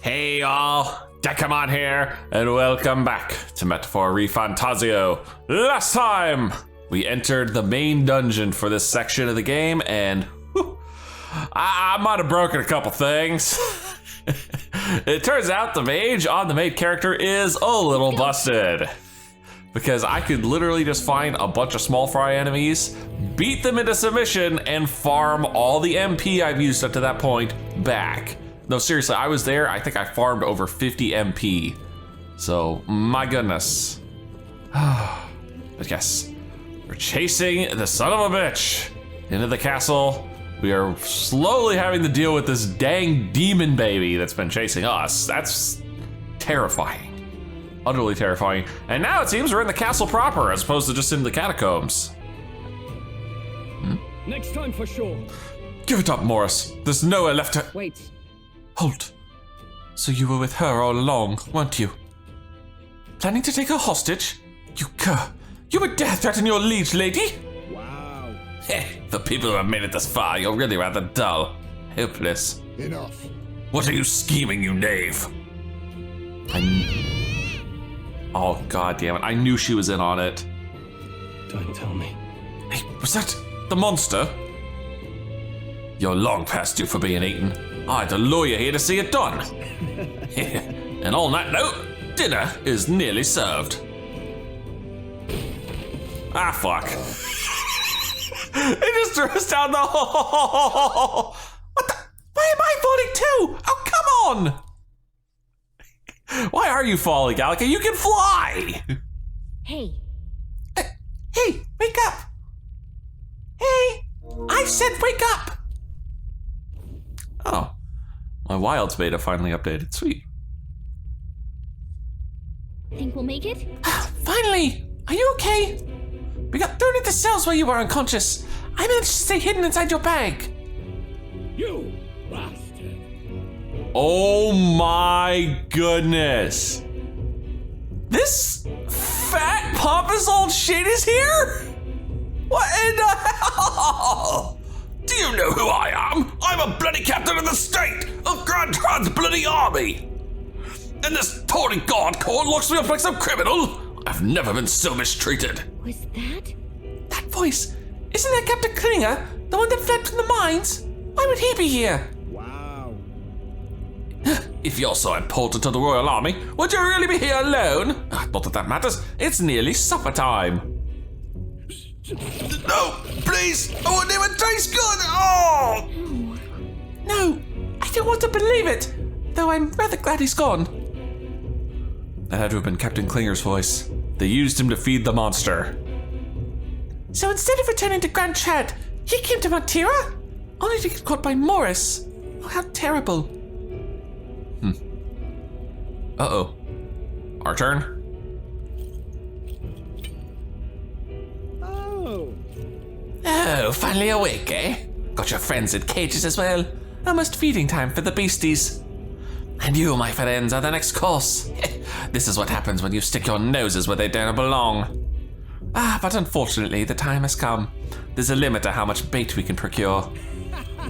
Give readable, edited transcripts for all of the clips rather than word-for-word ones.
Hey y'all, Dekumon here, and welcome back to Metaphor ReFantazio. Last time, we entered the main dungeon for this section of the game, and I might have broken a couple things. It turns out the mage on the main character is a little busted, because I could literally just find a bunch of small fry enemies, beat them into submission, and farm all the MP I've used up to that point back. No, seriously, I was there. I think I farmed over 50 MP. So, my goodness. But yes, we're chasing the son of a bitch into the castle. We are slowly having to deal with this dang demon baby that's been chasing us. That's terrifying. Utterly terrifying. And now it seems we're in the castle proper as opposed to just in the catacombs. Next time for sure. Give it up, Morris. There's nowhere left to— Wait. Halt. So you were with her all along, weren't you? Planning to take her hostage? You cur. You would dare threaten your liege lady? Wow. For people who have made it this far, you're really rather dull. Hopeless. Enough. What are you scheming, you knave? Oh, god damn it. I knew she was in on it. Don't tell me. Hey, was that the monster? You're long past due for being eaten. I had a lawyer here to see it done. And on that note, dinner is nearly served. Ah, fuck. It just threw us down the hole. What the? Why am I falling too? Oh, come on. Why are you falling, Gallica? You can fly. Hey. Hey, wake up. Hey, I said wake up. Oh, my Wilds beta finally updated. Sweet. Think we'll make it? Finally! Are you okay? We got thrown into cells while you were unconscious. I managed to stay hidden inside your bag. You bastard. Oh my goodness. This fat pompous old shit is here? What in the hell? Do you know who I am? I'm a bloody captain of the state of Grand Tran's bloody army. And this Tory guard corps locks me up like some criminal. I've never been so mistreated. Was that? That voice, isn't that Captain Klinger, the one that fled from the mines? Why would he be here? Wow. If you're so important to the Royal Army, would you really be here alone? Not that that matters. It's nearly supper time. No, please! I want him to taste good! Oh! No, I don't want to believe it, though I'm rather glad he's gone. That had to have been Captain Klinger's voice. They used him to feed the monster. So instead of returning to Grand Chad, he came to Montira? Only to get caught by Morris. Oh, how terrible. Uh-oh. Our turn? Oh, finally awake, eh? Got your friends in cages as well. Almost feeding time for the beasties. And you, my friends, are the next course. This is what happens when you stick your noses where they don't belong. But unfortunately, the time has come. There's a limit to how much bait we can procure.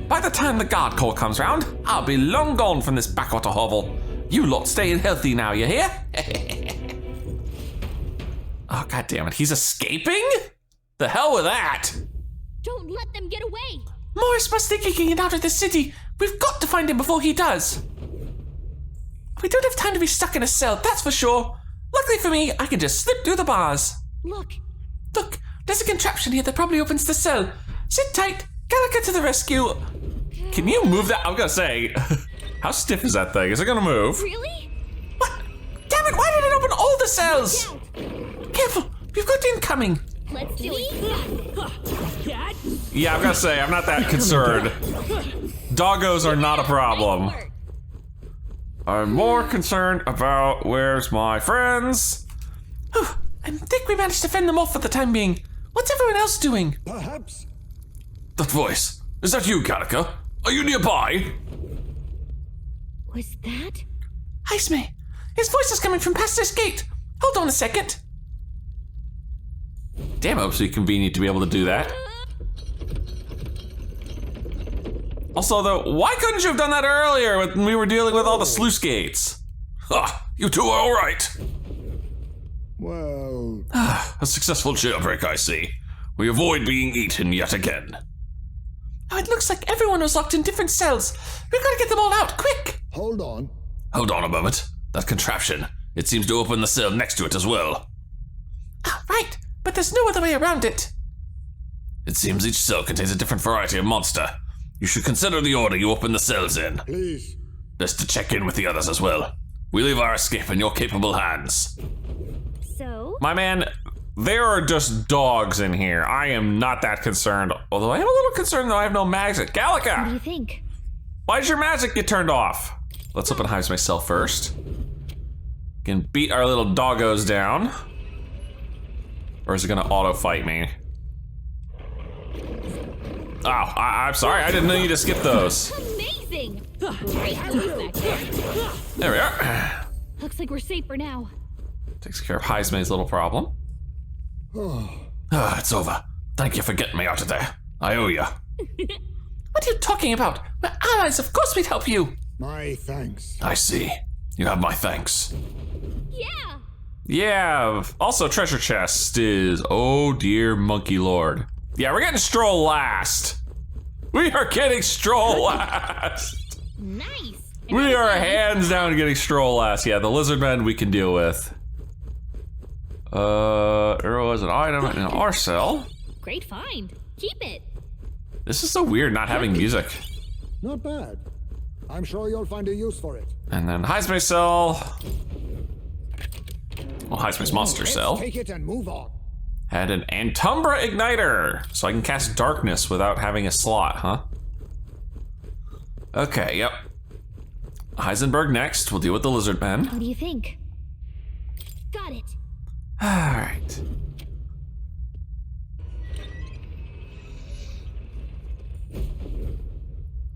By the time the guard corps comes round, I'll be long gone from this backwater hovel. You lot staying healthy now, you hear? Oh, god damn it, he's escaping? The hell with that? Don't let them get away! Morris must be kicking it out of the city. We've got to find him before he does. We don't have time to be stuck in a cell, that's for sure. Luckily for me, I can just slip through the bars. Look, There's a contraption here that probably opens the cell. Sit tight, Gallica to the rescue. Can you move that? I'm gonna say, how stiff is that thing? Is it gonna move? really? What? Damn it, why did it open all the cells? Careful, we've got incoming. Let's do it. Yeah, I'm gonna say, I'm not that concerned. Doggos are not a problem. I'm more concerned about where's my friends. I think we managed to fend them off for the time being. What's everyone else doing? Perhaps. That voice, is that you, Gallica? Are you nearby? Was that? Heisme, his voice is coming from past this gate. Hold on a second. Damn, it was so convenient to be able to do that. Also, though, why couldn't you have done that earlier when we were dealing with all the sluice gates? Ha! You two are all right. Well, A successful jailbreak, I see. We avoid being eaten yet again. Oh, it looks like everyone was locked in different cells. We've got to get them all out, quick! hold on. Hold on a moment. That contraption. It seems to open the cell next to it as well. Ah, right, but there's no other way around it. It seems each cell contains a different variety of monster. You should consider the order you open the cells in. Please. Best to check in with the others as well. We leave our escape in your capable hands. So? My man, there are just dogs in here. I am not that concerned. Although I am a little concerned that I have no magic. What do Gallica! you think? Why did your magic get turned off? Let's open Hives myself first. Can beat our little doggos down. Or is it gonna auto fight me? Oh, I'm sorry, I didn't know you to skip those. Amazing! Great job back there. There we are. Looks like we're safe for now. Takes care of Heismay's little problem. It's over. Thank you for getting me out of there. I owe you. What are you talking about? We're allies, of course we'd help you. My thanks. I see. You have my thanks. Yeah! Yeah, also treasure chest is, oh dear monkey lord. Yeah, we're getting Stroll last. We are getting Stroll last. Nice! We are hands down getting Stroll last. Yeah, the lizard men we can deal with. Arrow is an item in our cell. Great find. Keep it. This is so weird not having music. Not bad. I'm sure you'll find a use for it. And then Heismay cell. Well, Heismay's monster Let's cell. take it and move on. Had an Antumbra igniter, so I can cast darkness without having a slot, huh? Okay, yep. Heisenberg next. We'll deal with the lizard men. What do you think? Got it. All right.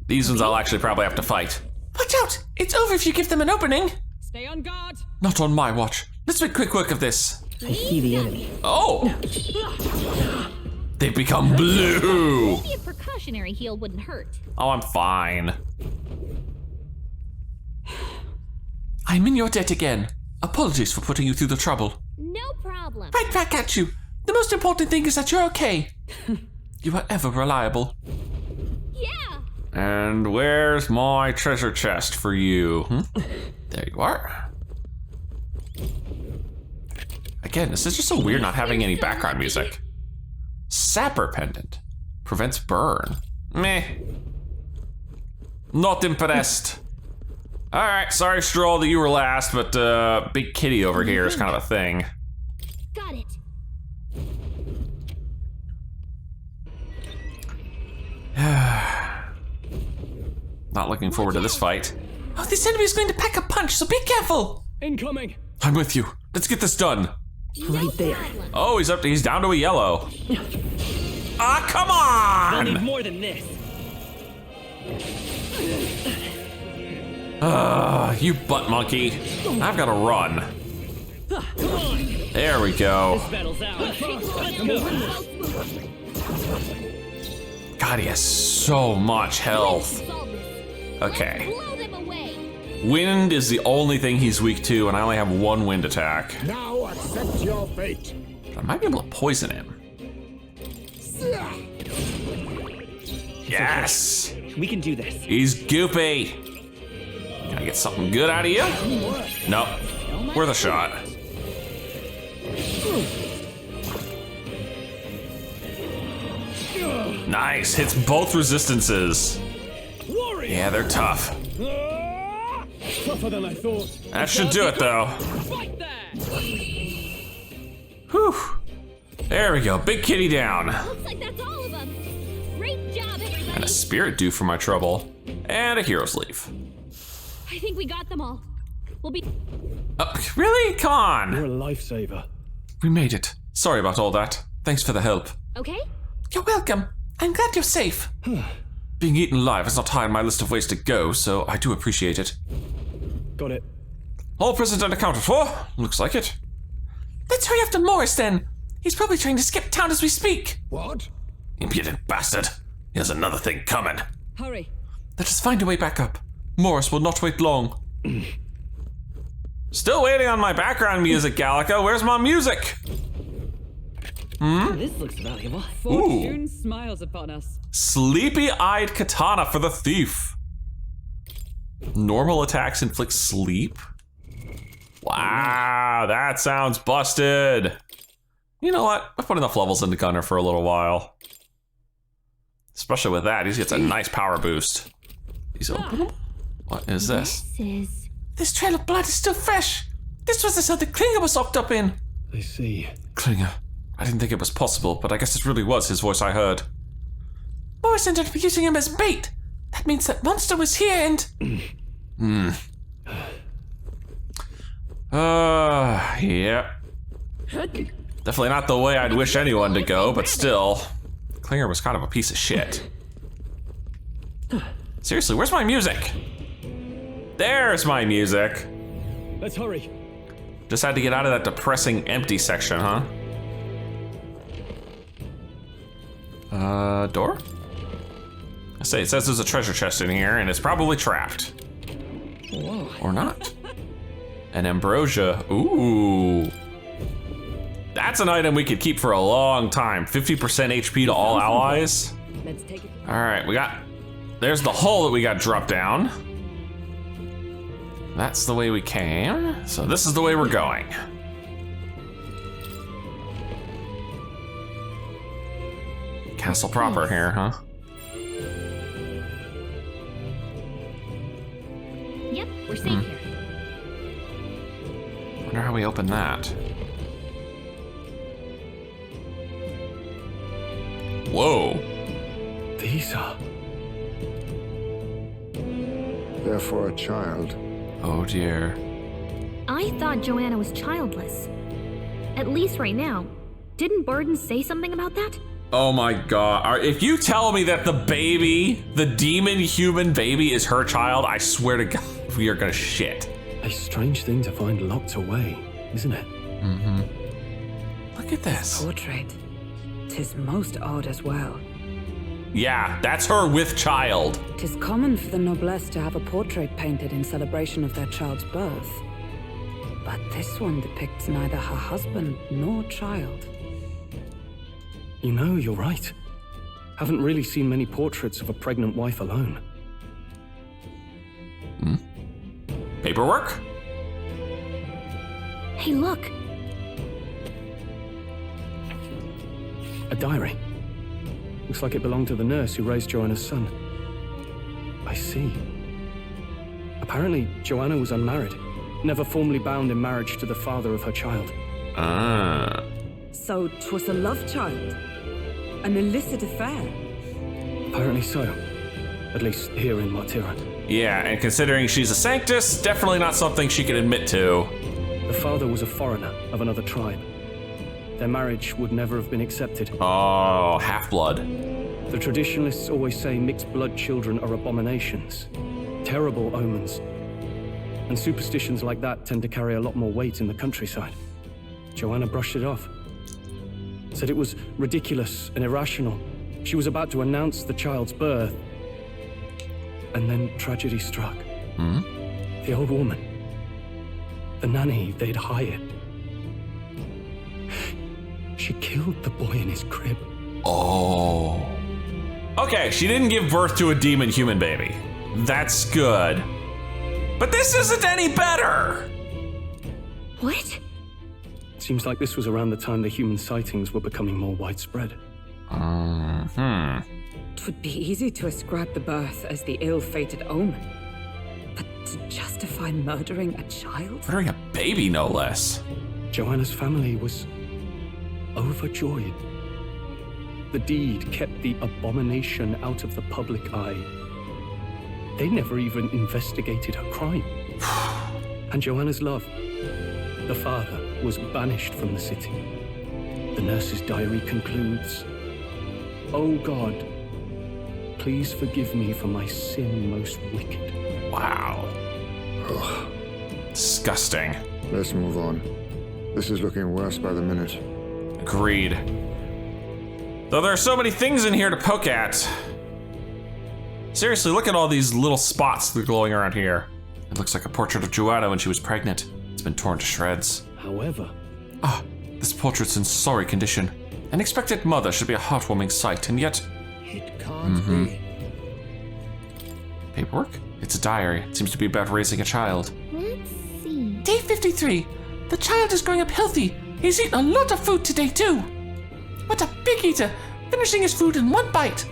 These ones I'll actually probably have to fight. Watch out! It's over if you give them an opening. Stay on guard. Not on my watch. Let's make quick work of this. I see the enemy. Oh! They've become blue. Maybe a precautionary heal wouldn't hurt. Oh, I'm fine. I'm in your debt again. Apologies for putting you through the trouble. No problem. Right back at you. The most important thing is that you're okay. You are ever reliable. Yeah! And where's my treasure chest for you? There you are. Again, this is just so weird not having any background music. Sapper pendant. Prevents burn. Meh. Not impressed. Alright, sorry Stroll that you were last, but Big Kitty over here is kind of a thing. Got it. Not looking forward to this fight. Oh, this enemy is going to pack a punch, so be careful. Incoming. I'm with you. Let's get this done. Right there. Problem. Oh, he's down to a yellow. Ah, come I'll need on! more than this. You butt monkey. I've got to run. Come on. There we go. This battle's ours. God, he has so much health. Solve this. Okay. Blow them away. Wind is the only thing he's weak to, and I only have one wind attack. Now accept your fate. I might be able to poison him. Yes! We can do this. He's goopy. Can I get something good out of you? Nope. Worth a shot. Nice, hits both resistances. Warrior. Yeah, they're tough. Tougher than I thought. That should do it though. Fight there. Whew. There we go, Big Kitty down. Looks like that's all of them. Great job, everybody. And a spirit due for my trouble. And a hero's leaf. I think we got them all. We'll be. Really? Come on. You're a lifesaver. We made it. Sorry about all that. Thanks for the help. Okay? You're welcome. I'm glad you're safe. Being eaten alive is not high on my list of ways to go, so I do appreciate it. Got it. All present and accounted for. Looks like it. Let's hurry after Morris then. He's probably trying to skip town as we speak. What? Impudent bastard. He has another thing coming. Hurry. Let us find a way back up. Morris will not wait long. Still waiting on my background music, Gallica. Where's my music? This looks valuable. Fortune smiles upon us. Sleepy-eyed katana for the thief. Normal attacks inflict sleep? Wow, that sounds busted. You know what? I've put enough levels into Gunner for a little while. Especially with that, he gets a nice power boost. He's openable? What is this? This trail of blood is still fresh. This was the cell that Klinger was locked up in. I see. Klinger. I didn't think it was possible, but I guess it really was his voice I heard. Morris ended up using him as bait. That means that monster was here and... Yeah. Definitely not the way I'd wish anyone to go, but still. Klinger was kind of a piece of shit. Seriously, where's my music? There's my music. Let's hurry. Just had to get out of that depressing empty section, huh? Door? I say, it says there's a treasure chest in here, and it's probably trapped. Whoa. Or not. An ambrosia. Ooh. That's an item we could keep for a long time. 50% HP to all allies. Let's take it. All right, there's the hole that we got dropped down. That's the way we came. So this is the way we're going. Castle proper here, huh? Yep, we're safe here. Wonder how we open that. Whoa. These are... They're for a child. Oh dear. I thought Joanna was childless. At least right now. Didn't Burden say something about that? Oh my god. If you tell me that the baby, the demon human baby is her child, I swear to God, we are gonna shit. A strange thing to find locked away, isn't it? Mm-hmm. Look at this. Portrait. 'Tis most odd as well. Yeah, that's her with child. 'Tis common for the noblesse to have a portrait painted in celebration of their child's birth. But this one depicts neither her husband nor child. You know, you're right. Haven't really seen many portraits of a pregnant wife alone. Paperwork? Hey, look. A diary. Looks like it belonged to the nurse who raised Joanna's son. I see. Apparently, Joanna was unmarried, never formally bound in marriage to the father of her child. Ah. So 'twas a love child? An illicit affair? Apparently so. At least here in Martira. Yeah, and considering she's a Sanctus, definitely not something she can admit to. The father was a foreigner of another tribe. Their marriage would never have been accepted. Oh, half-blood. The traditionalists always say mixed blood children are abominations. Terrible omens. And superstitions like that tend to carry a lot more weight in the countryside. Joanna brushed it off. Said it was ridiculous and irrational. She was about to announce the child's birth. And then tragedy struck. The old woman. The nanny they'd hired. She killed the boy in his crib. Oh. Okay, she didn't give birth to a demon human baby. That's good. But this isn't any better! What? Seems like this was around the time the human sightings were becoming more widespread. Twould be easy to ascribe the birth as the ill-fated omen. But to justify murdering a child? Murdering a baby, no less. Joanna's family was overjoyed. The deed kept the abomination out of the public eye. They never even investigated her crime. And Joanna's love, the father, was banished from the city. The nurse's diary concludes, "Oh God, please forgive me for my sin most wicked." Wow. Disgusting. Let's move on. This is looking worse by the minute. Agreed. Though there are so many things in here to poke at. Seriously, look at all these little spots that are glowing around here. It looks like a portrait of Joanna when she was pregnant. It's been torn to shreds. However, This portrait's in sorry condition. An expected mother should be a heartwarming sight, and yet... It can't be. Paperwork? It's a diary. It seems to be about raising a child. Let's see. Day 53. The child is growing up healthy. He's eaten a lot of food today, too. What a big eater, finishing his food in one bite.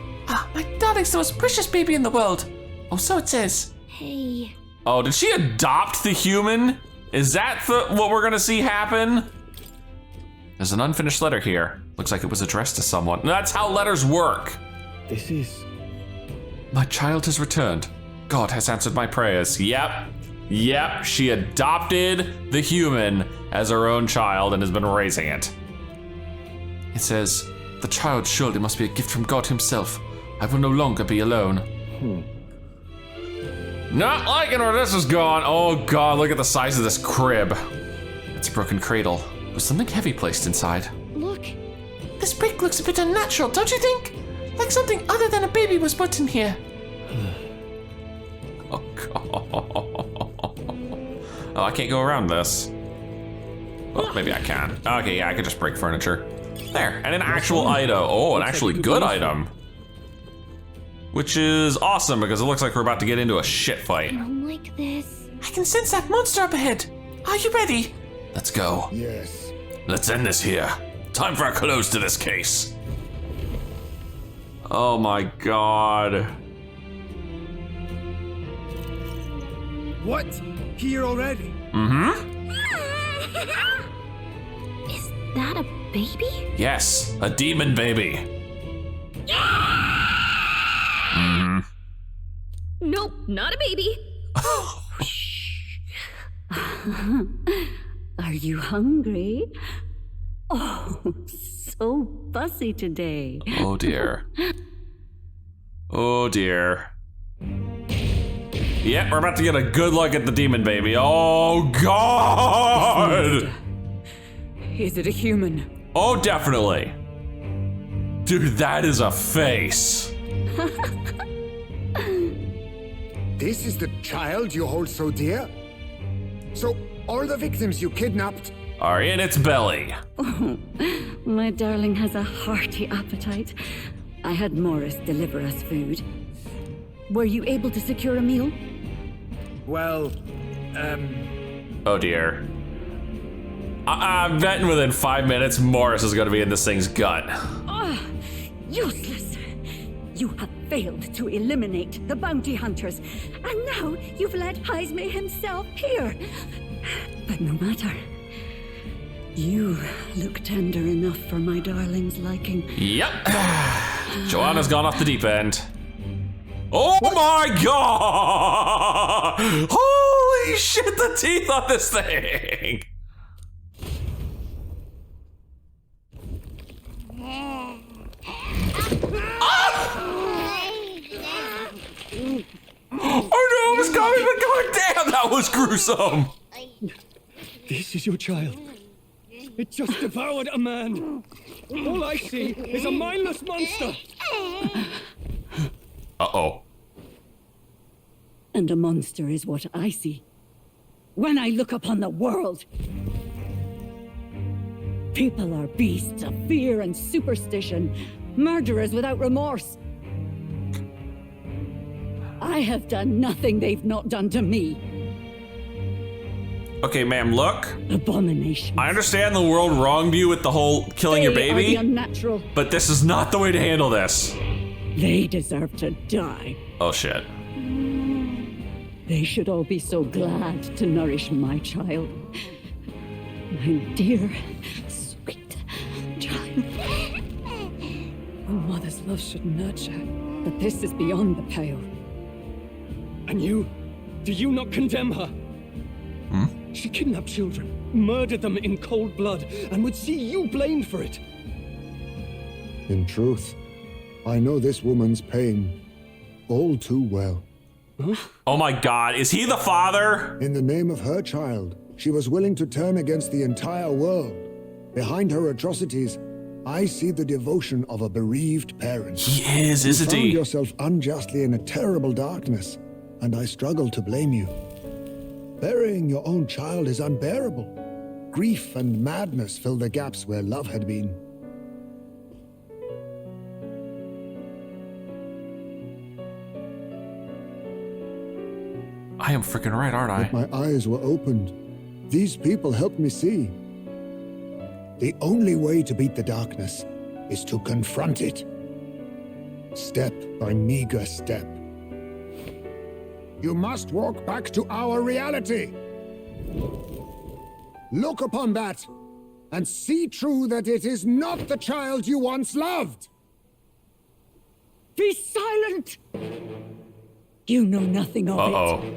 My darling's the most precious baby in the world. Oh, so it says. Hey. Oh, did she adopt the human? Is that what we're gonna see happen? There's an unfinished letter here. Looks like it was addressed to someone. That's how letters work. this is... My child has returned. God has answered my prayers. Yep, she adopted the human as her own child and has been raising it. It says, the child surely must be a gift from God himself. I will no longer be alone. Not liking where this is going. Oh God, look at the size of this crib. It's a broken cradle with something heavy placed inside. Look. This brick looks a bit unnatural, don't you think? Like something other than a baby was put in here. Oh God. Oh, I can't go around this. Well, maybe I can. Okay, yeah, I can just break furniture. There, and an actual item. Oh, an actually good item. Which is awesome because it looks like we're about to get into a shit fight. I don't like this. I can sense that monster up ahead. Are you ready? Let's go. Yes. Let's end this here. Time for a close to this case. Oh my God. What? Here already? Is that a baby? Yes, a demon baby. Nope, not a baby. Are you hungry? Oh, so fussy today. Oh dear. Oh dear. Yep, we're about to get a good look at the demon baby. Oh God! Is it a human? Oh, definitely. Dude, that is a face. This is the child you hold so dear? So, all the victims you kidnapped? Are in its belly. My darling has a hearty appetite. I had Morris deliver us food. Were you able to secure a meal? Well, Oh dear. I'm betting within 5 minutes Morris is gonna be in this thing's gut. Useless! You have failed to eliminate the bounty hunters, and now you've led Heisme himself here. But no matter. You look tender enough for my darling's liking. Yep. Joanna's gone off the deep end. Oh my God! Holy shit, the teeth on this thing! Oh no, it was coming, but god damn, that was gruesome! This is your child. It just devoured a man. All I see is a mindless monster. Uh-oh. And a monster is what I see when I look upon the world. People are beasts of fear and superstition, murderers without remorse. I have done nothing they've not done to me. Okay, ma'am, look. Abomination. I understand the world wronged you with the whole killing your They are baby, the unnatural. but this is not the way to handle this. They deserve to die. Oh shit. They should all be so glad to nourish my child. My dear, sweet child. A mother's love should nurture, but this is beyond the pale. And you? Do you not condemn her? She kidnapped children, murdered them in cold blood, and would see you blamed for it. In truth, I know this woman's pain all too well. Oh my God, is he the father? In the name of her child, she was willing to turn against the entire world. Behind her atrocities, I see the devotion of a bereaved parent. He is, You isn't found he? yourself unjustly in a terrible darkness, and I struggle to blame you. Burying your own child is unbearable. Grief and madness fill the gaps where love had been. I am freaking right, aren't I? But my eyes were opened. These people helped me see. The only way to beat the darkness is to confront it. Step by meager step. You must walk back to our reality. Look upon that and see true that it is not the child you once loved. Be silent! You know nothing of Uh-oh. it.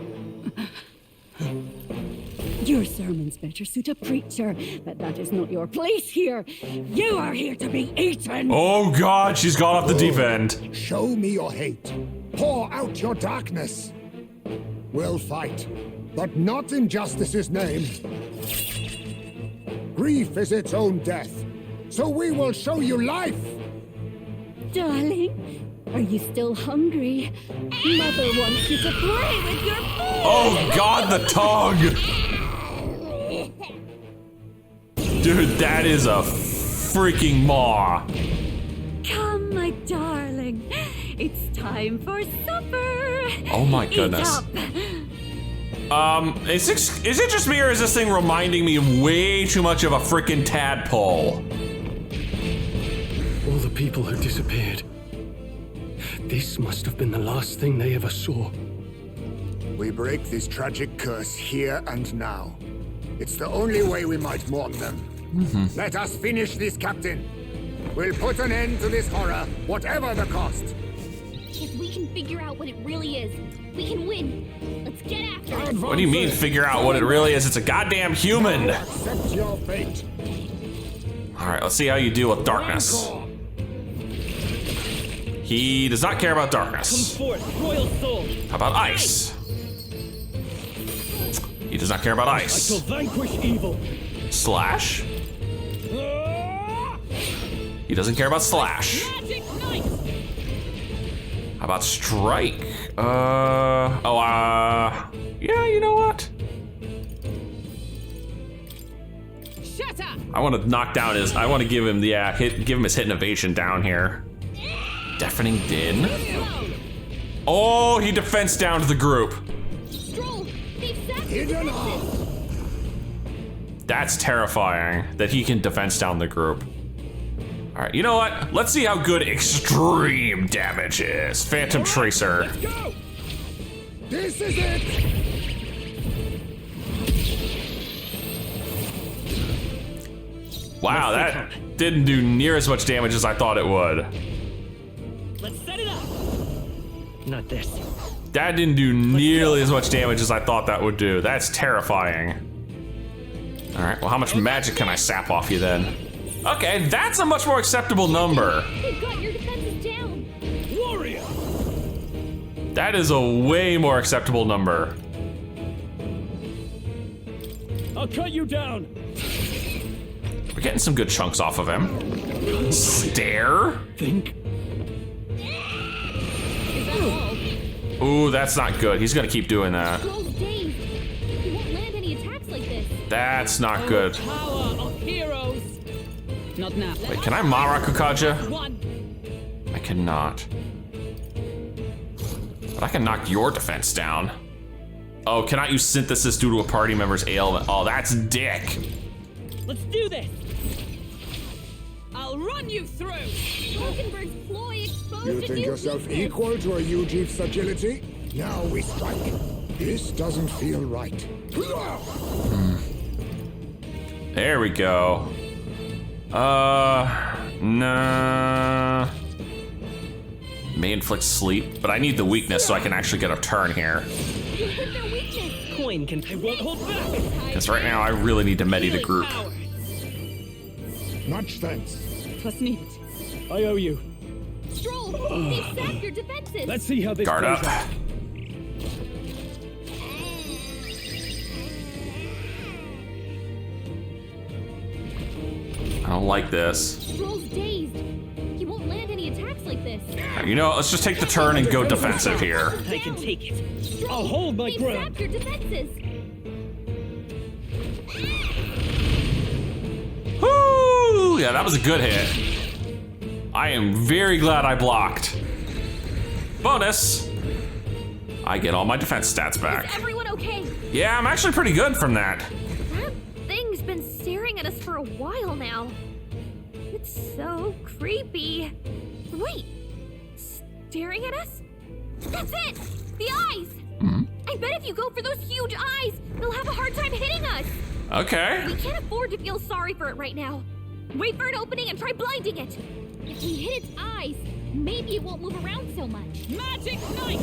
Your sermons better suit a preacher, but that is not your place here. You are here to be eaten! Oh god, she's gone off the deep end. Show me your hate. Pour out your darkness. We'll fight, but not in justice's name. Grief is its own death, so we will show you life. Darling, are you still hungry? Mother wants you to play with your food! Oh god, the tongue! Dude, that is a freaking maw. Come, my darling. It's time for supper. Oh my goodness. Eat up. Is it just me or is this thing reminding me way too much of a freaking tadpole? All the people who disappeared. This must have been the last thing they ever saw. We break this tragic curse here and now. It's the only way we might mourn them. Let us finish this, Captain. We'll put an end to this horror, whatever the cost. If we can figure out what it really is, we can win. Let's get after it. What do you mean figure out what it really is? It's a goddamn human. Accept your fate. All right, let's see how you deal with darkness. He does not care about darkness. Royal soul. How about ice? He does not care about ice. I shall vanquish evil. Slash. He doesn't care about slash. Magic knife. How about strike? Yeah, you know what? Shut up. I want to knock down his, I want to give him the, give him his hit innovation down here. Deafening din. Oh, he defense downed the group. Stroll, they've sacked your Hidden defenses. That's terrifying that he can defense down the group. All right, you know what? Let's see how good extreme damage is. Phantom Tracer. Go. This is it. Wow, that didn't do near as much damage as I thought it would. Let's set it up. Not this. That didn't do nearly as much damage as I thought that would do. That's terrifying. All right, well, how much magic can I sap off you then? Okay, that's a much more acceptable number. They've got your defenses down. Warrior. That is a way more acceptable number. I'll cut you down. We're getting some good chunks off of him. Stare? Think? Is that all? Ooh, that's not good. He's gonna keep doing that. Stroll's dazed. He won't land any attacks like this. That's not good. Power of heroes. Not now. Wait, can I Marakukaja? One. I cannot. But I can knock your defense down. Oh, cannot use synthesis due to a party member's ailment. Oh, that's dick. Let's do this. I'll run you through. Falkenberg's ploy exposed You its think yourself uselessness. equal to a Yuji's agility? Now we strike. This doesn't feel right. There we go. Nah. May inflict sleep, but I need the weakness so I can actually get a turn here. You hit their weakness. Coin can. I won't hold back. Because right now I really need to medi the group. Power. Much thanks. Twas needed. I owe you. Stroll, they've sacked your defenses. Let's see how this Guard goes up. out. don't like this. Stroll's dazed. He won't land any attacks like this. You know, let's just take the turn and go defensive here. I can take it. I'll hold my ground. They've sapped your defenses. Woo! Yeah, that was a good hit. I am very glad I blocked. Bonus! I get all my defense stats back. Is everyone okay? Yeah, I'm actually pretty good from that. That thing's been staring at us for a while now. It's so creepy. Wait, staring at us? That's it! The eyes! I bet if you go for those huge eyes, they'll have a hard time hitting us. Okay. We can't afford to feel sorry for it right now. Wait for an opening and try blinding it. If we hit its eyes, maybe it won't move around so much. Magic Knight!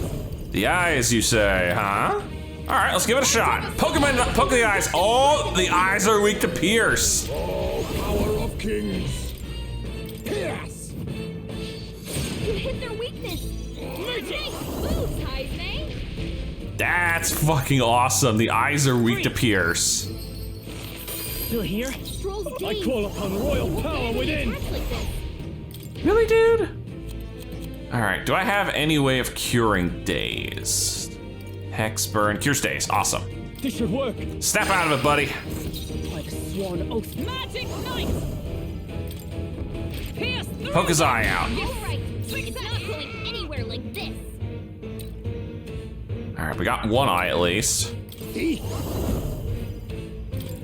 The eyes, you say, huh? All right, let's give it a shot. Poke the eyes. Oh, the eyes are weak to pierce. Oh, power of kings. Pierce! You hit their weakness. Nice boost, Heisme. That's fucking awesome. The eyes are weak to pierce. Still here? Stroll's I dazed. call upon royal power within. Attacks like this. Really, dude? All right, do I have any way of curing daze? Hex burn, cures daze, awesome. This should work. Snap out of it, buddy. By the sworn oath. Magic Knight! Pierce through! Poke his eye out. All right, it's not going anywhere like this. All right, we got one eye at least.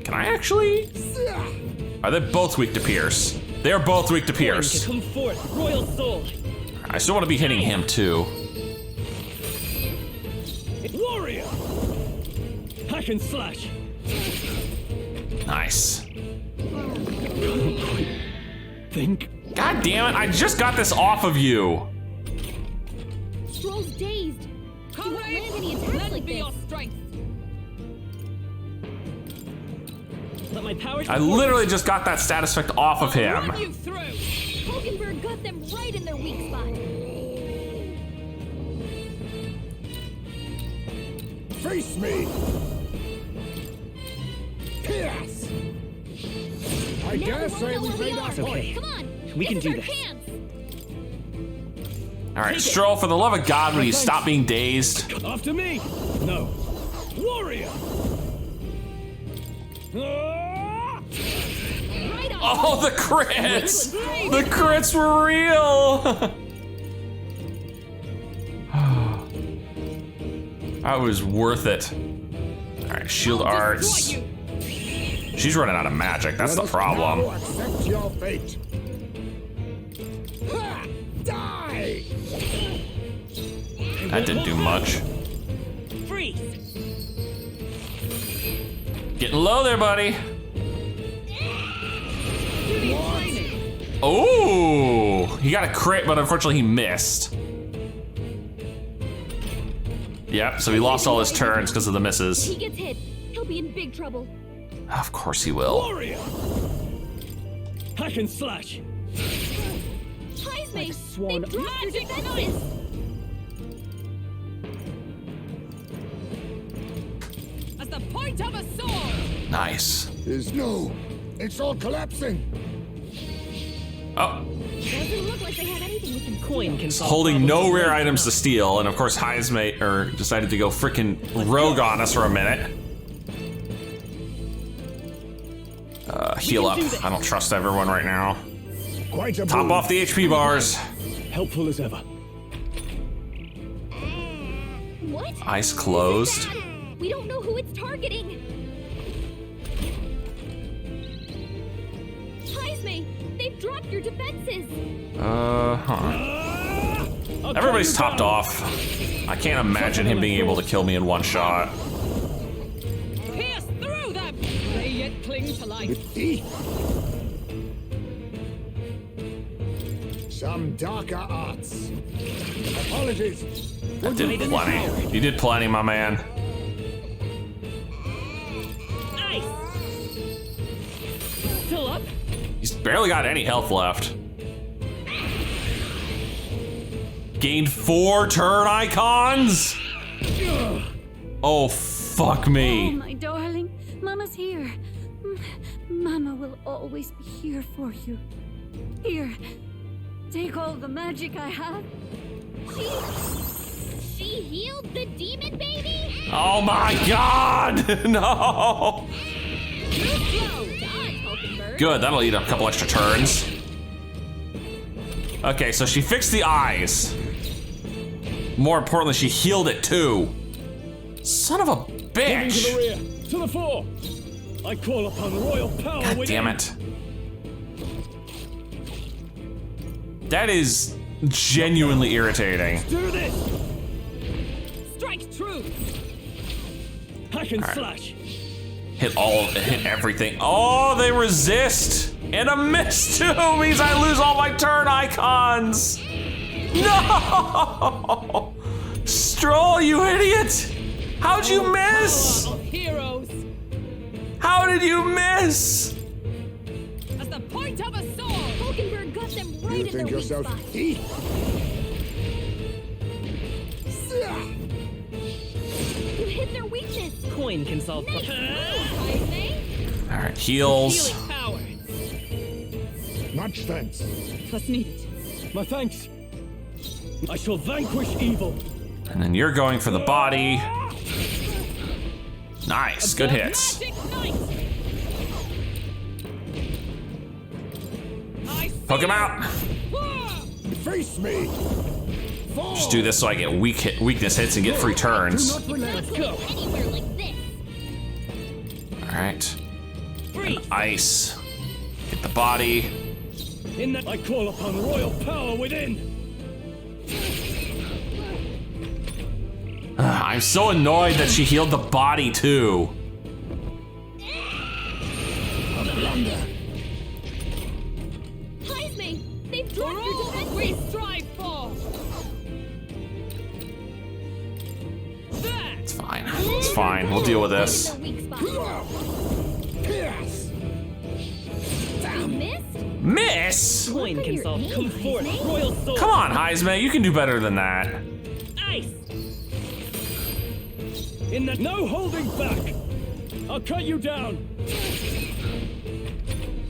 Can I actually? Are they both weak to pierce? They are both weak to pierce. To come forth, royal soul. I still want to be hitting him too. Warrior. Hack and slash. Nice. Think. God damn it, I just got this off of you. Stroll's dazed. He won't land any attacks Lend like me this. your strength. Let my powers. I literally just got that status effect off of him. Run you through! Hogenberg got them right in their weak spot. Face me! Pierce! I dare say we made our point. Okay. Come on, We can this do is our this. chance. All right, Stroll, for the love of God, will you stop being dazed? After me. No. Warrior. Right on. Oh, the crits! The crits were real! That was worth it. All right, shield arts. She's running out of magic, that's the Let us problem. now accept your fate. Ha! Die! That didn't do much. Freeze. Getting low there, buddy. Oh, he got a crit, but unfortunately he missed. Yep, so he lost all his turns because of the misses. He gets hit. He'll be in big trouble. Of course he will. Warrior. Hack and slash. Heisme, swan- they've dropped your Magic defenses. As the point of a sword! Nice. Is no. It's all collapsing. Oh, Doesn't look like they have anything we can Coin can solve holding no problems. rare items to steal, and of course Heisme decided to go frickin' rogue on us for a minute. Heal up. I don't trust everyone right now. Quite a Top move. off the HP bars. Helpful as ever. What? Eyes closed. Bad. We don't know who it's targeting. Heisme, they've dropped your defenses. Everybody's topped off. I can't imagine him being able to kill me in one shot. Pierce through them! They yet cling to life. Some darker arts. Apologies. That did plenty. You did plenty, my man. Nice. Still up. He's barely got any health left. Gained 4 turn icons? Oh, fuck Oh, me. my darling. Mama's here. Mama will always be here for you. Here, take all the magic I have. She healed the demon baby? Oh my god! No! Good, that'll eat a couple extra turns. Okay, so she fixed the eyes. More importantly, she healed it too. Son of a bitch! To the rear, to the fore. I call upon royal power God within. damn it. That is genuinely irritating. Do this. Strike true. Hack and slash. Hit everything. Oh, they resist! And a miss too means I lose all my turn icons! No! Stroll, you idiot! How'd you miss? Power of heroes. How did you miss? As the point of a sword. Hulkenberg got them right You in think their weak yourself spot. deep? You hit their weakness. Coin can solve Nice move, Jaime. Alright, heals. Healing power. Much thanks. Plus needed. My thanks. I shall vanquish evil. And then you're going for the body. Nice, good hits. Magic Knight. I Poke him out. Face me. Just do this so I get weakness hits and get free turns. It's not going anywhere like this. Alright. Freeze. Ice. Get the body. In that I call upon royal power within. I'm so annoyed that she healed the body too. Jaime, they've For dropped your all defenses. we strive for. There. It's fine. It's fine. We'll deal with this. Right in their weak spot. You missed? Miss? Coin can solve. Come forth, Jaime? royal sword. Come on, Heisman. You can do better than that. Ice. In the no holding back. I'll cut you down.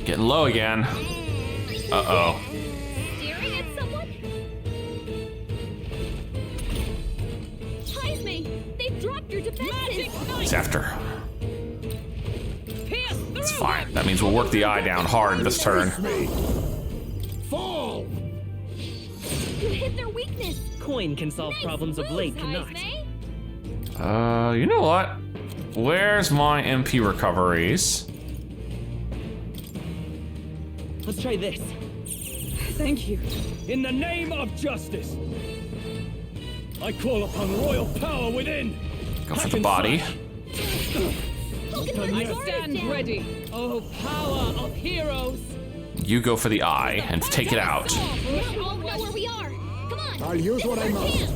Getting low again. Uh-oh. Staring at someone? Jaime, they've dropped your defenses. Magic He's Knight. after. Pierce through. It's fine. That means we'll work the eye down hard this turn. Me. Fall. You hit their weakness. Coin can solve Nice problems of moves, late cannot. Jaime. You know what? Where's my MP recoveries? Let's try this. Thank you. In the name of justice, I call upon royal power within. Go for the body. Hulkenberg's I guard is stand down. ready. Oh, power of heroes. You go for the eye and take it out. Now all know where we are. Come on. I'll use this what is I our must. chance.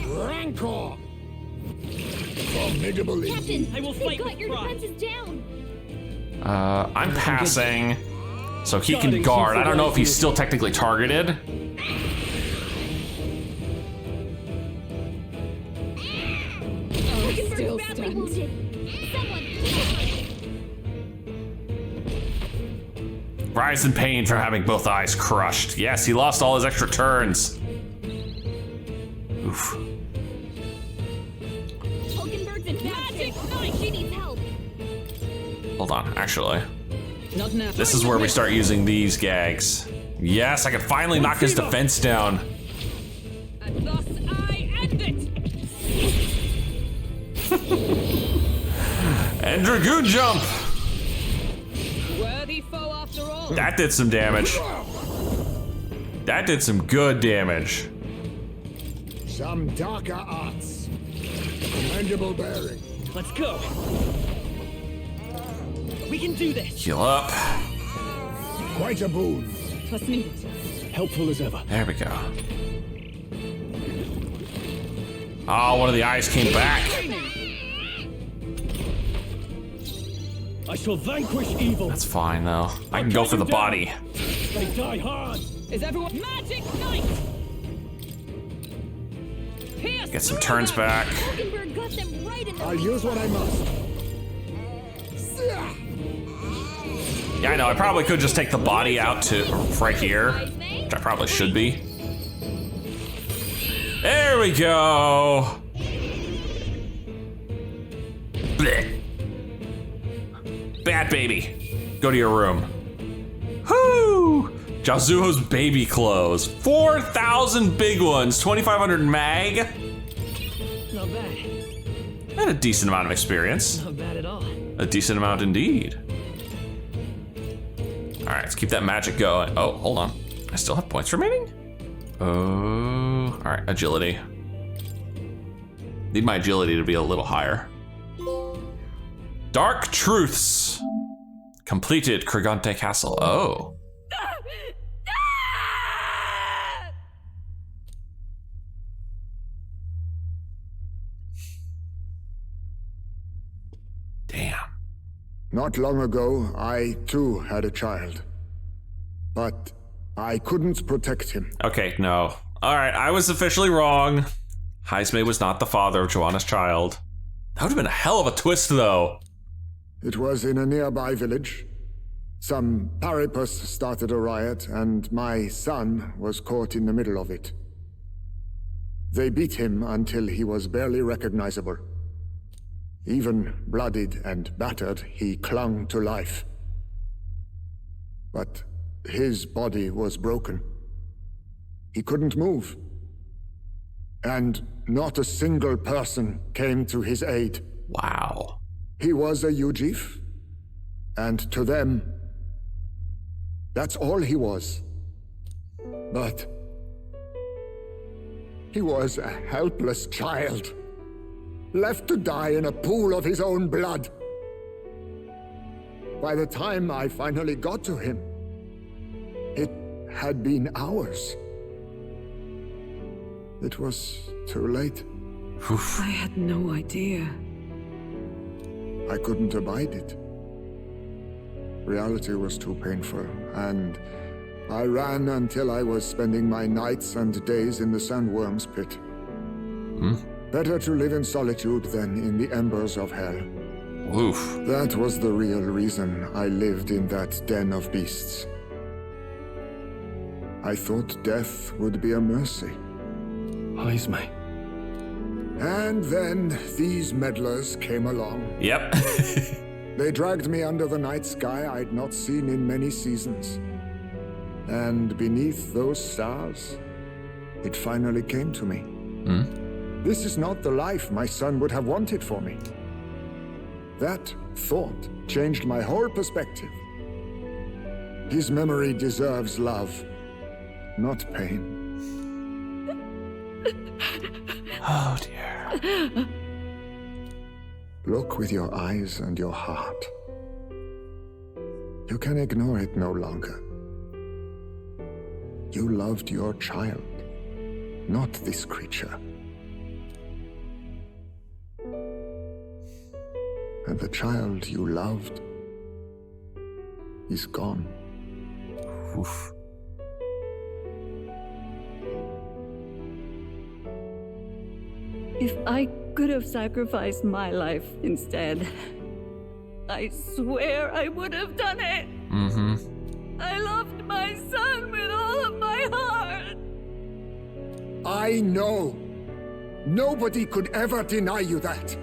Rancor. Formidable Captain, I will they've fight got with your pride. defenses down. I'm passing, so he can guard. I don't know if he's still technically targeted. Hulkenberg's Still badly stunned. wounded. Someone. Rise in pain from having both eyes crushed. Yes, he lost all his extra turns. Oof. Hulkenberg's in bad Magic shape. Knight. She needs help. Hold on, actually. Not now. This is where we start using these gags. Yes, I can finally knock his defense down. And thus I end it. And Dragoon Jump! Worthy foe after all. That did some damage. That did some good damage. Some darker arts. Commendable bearing. Let's go. We can do this. Heal up. Quite a boon. Plus needed. Helpful as ever. There we go. Oh, one of the eyes came back. I shall vanquish evil. That's fine, though. I can go for the body. They die hard. Is everyone Magic Knight? Pierce Get some through turns them. back. Hulkenberg got them right hide in the I'll use what I must. Yeah, I know. I probably could just take the body out to right here, which I probably should be. There we go. Blech. Bad baby. Go to your room. Whoo! Jazuo's baby clothes. 4,000 big ones. 2,500 mag. Not bad. And a decent amount of experience. Not bad at all. A decent amount indeed. All right, let's keep that magic going. Oh, hold on. I still have points remaining? Oh, all right, agility. Need my agility to be a little higher. Dark Truths. Completed Krigante Castle. Oh. Damn. Not long ago, I too had a child. But I couldn't protect him. Okay, no. All right, I was officially wrong. Heisme was not the father of Joanna's child. That would have been a hell of a twist, though. It was in a nearby village. Some paripus started a riot, and my son was caught in the middle of it. They beat him until he was barely recognizable. Even bloodied and battered, he clung to life. But his body was broken. He couldn't move. And not a single person came to his aid. Wow. He was a Yujif, and to them, that's all he was. But he was a helpless child, left to die in a pool of his own blood. By the time I finally got to him, it had been hours. It was too late. I had no idea. I couldn't abide it. Reality was too painful, and I ran until I was spending my nights and days in the sandworm's pit. Better to live in solitude than in the embers of hell. Oof. That was the real reason I lived in that den of beasts. I thought death would be a mercy. Heisme. And then these meddlers came along. Yep. They dragged me under the night sky I'd not seen in many seasons. And beneath those stars, it finally came to me. This is not the life my son would have wanted for me. That thought changed my whole perspective. His memory deserves love, not pain. Oh dear. Look with your eyes and your heart. You can ignore it no longer. You loved your child, not this creature. And the child you loved is gone. Oof. If I could have sacrificed my life instead, I swear I would have done it. I loved my son with all of my heart. I know. Nobody could ever deny you that.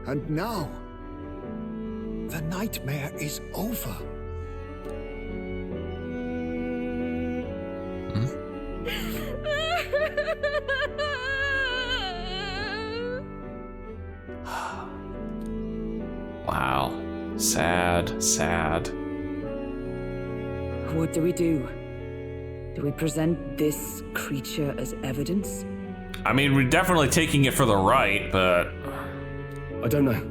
And now, the nightmare is over. Wow. Sad, sad. What do we do? Do we present this creature as evidence? I mean, we're definitely taking it for the right, but... I don't know.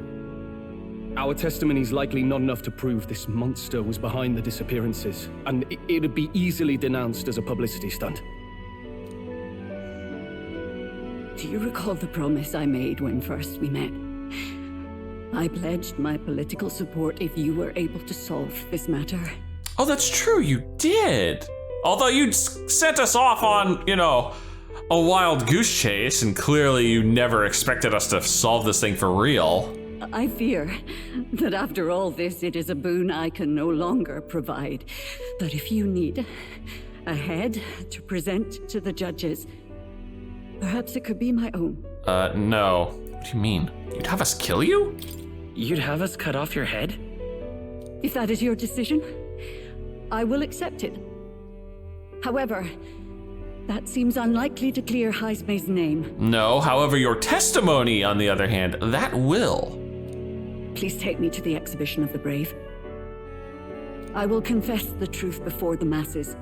Our testimony's likely not enough to prove this monster was behind the disappearances, and it'd be easily denounced as a publicity stunt. Do you recall the promise I made when first we met? I pledged my political support if you were able to solve this matter. Oh, that's true, you did. Although you sent us off on, you know, a wild goose chase, and clearly you never expected us to solve this thing for real. I fear that after all this, it is a boon I can no longer provide. But if you need a head to present to the judges, perhaps it could be my own. No. What do you mean? You'd have us kill you? You'd have us cut off your head? If that is your decision, I will accept it. However, that seems unlikely to clear Haisme's name. No, however, your testimony, on the other hand, that will. Please take me to the exhibition of the brave. I will confess the truth before the masses.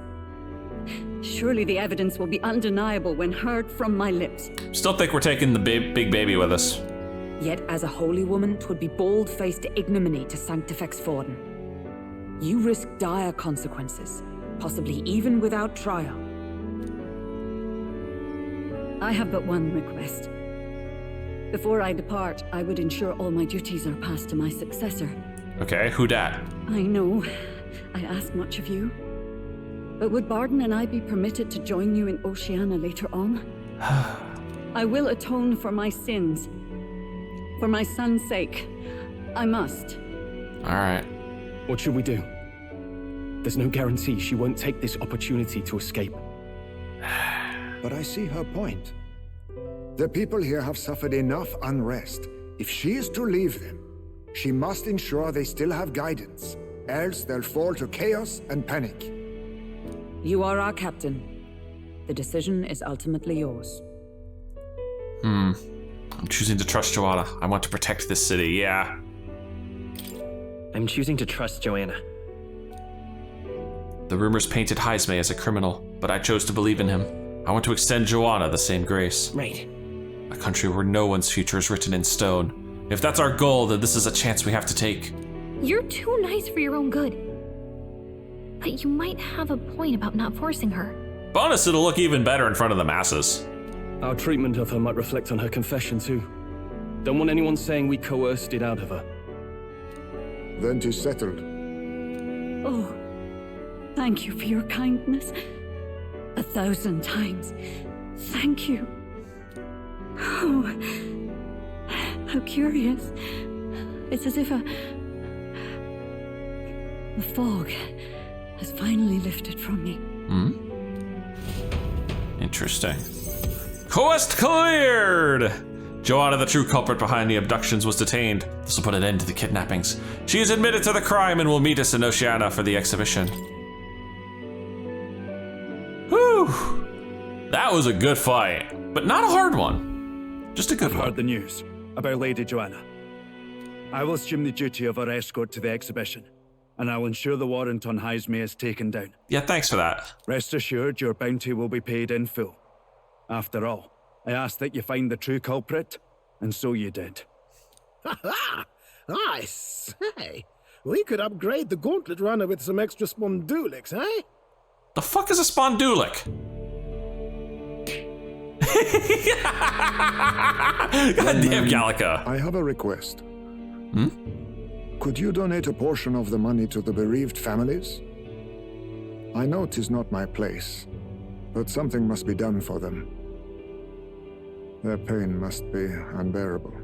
Surely the evidence will be undeniable when heard from my lips. Still think we're taking the big baby with us. Yet as a holy woman, 'twould be bold-faced ignominy to sanctifex Forden. You risk dire consequences, possibly even without trial. I have but one request. Before I depart, I would ensure all my duties are passed to my successor. Okay, who dat? I know I ask much of you, but would Barden and I be permitted to join you in Oceania later on? I will atone for my sins. For my son's sake, I must. All right. What should we do? There's no guarantee she won't take this opportunity to escape. But I see her point. The people here have suffered enough unrest. If she is to leave them, she must ensure they still have guidance, else they'll fall to chaos and panic. You are our captain. The decision is ultimately yours. I'm choosing to trust Joanna. I want to protect this city, yeah. I'm choosing to trust Joanna. The rumors painted Haisme as a criminal, but I chose to believe in him. I want to extend Joanna the same grace. Right. A country where no one's future is written in stone. If that's our goal, then this is a chance we have to take. You're too nice for your own good. But you might have a point about not forcing her. Bonus, it'll look even better in front of the masses. Our treatment of her might reflect on her confession too. Don't want anyone saying we coerced it out of her. Then 'tis settled. Oh, thank you for your kindness. 1,000 times. Thank you. Oh, how curious. It's as if the fog has finally lifted from me. Interesting. Quest cleared! Joanna, the true culprit behind the abductions, was detained. This will put an end to the kidnappings. She is admitted to the crime and will meet us in Oceania for the exhibition. Whew! That was a good fight, but not a hard one. Just a good I've one. heard the news about Lady Joanna. I will assume the duty of our escort to the exhibition, and I will ensure the warrant on Haisme is taken down. Yeah, thanks for that. Rest assured, your bounty will be paid in full. After all, I asked that you find the true culprit, and so you did. I say, we could upgrade the gauntlet runner with some extra spondulics, eh? The fuck is a spondulic? Goddamn Gallica. I have a request. Could you donate a portion of the money to the bereaved families? I know 'tis not my place, but something must be done for them. Their pain must be unbearable.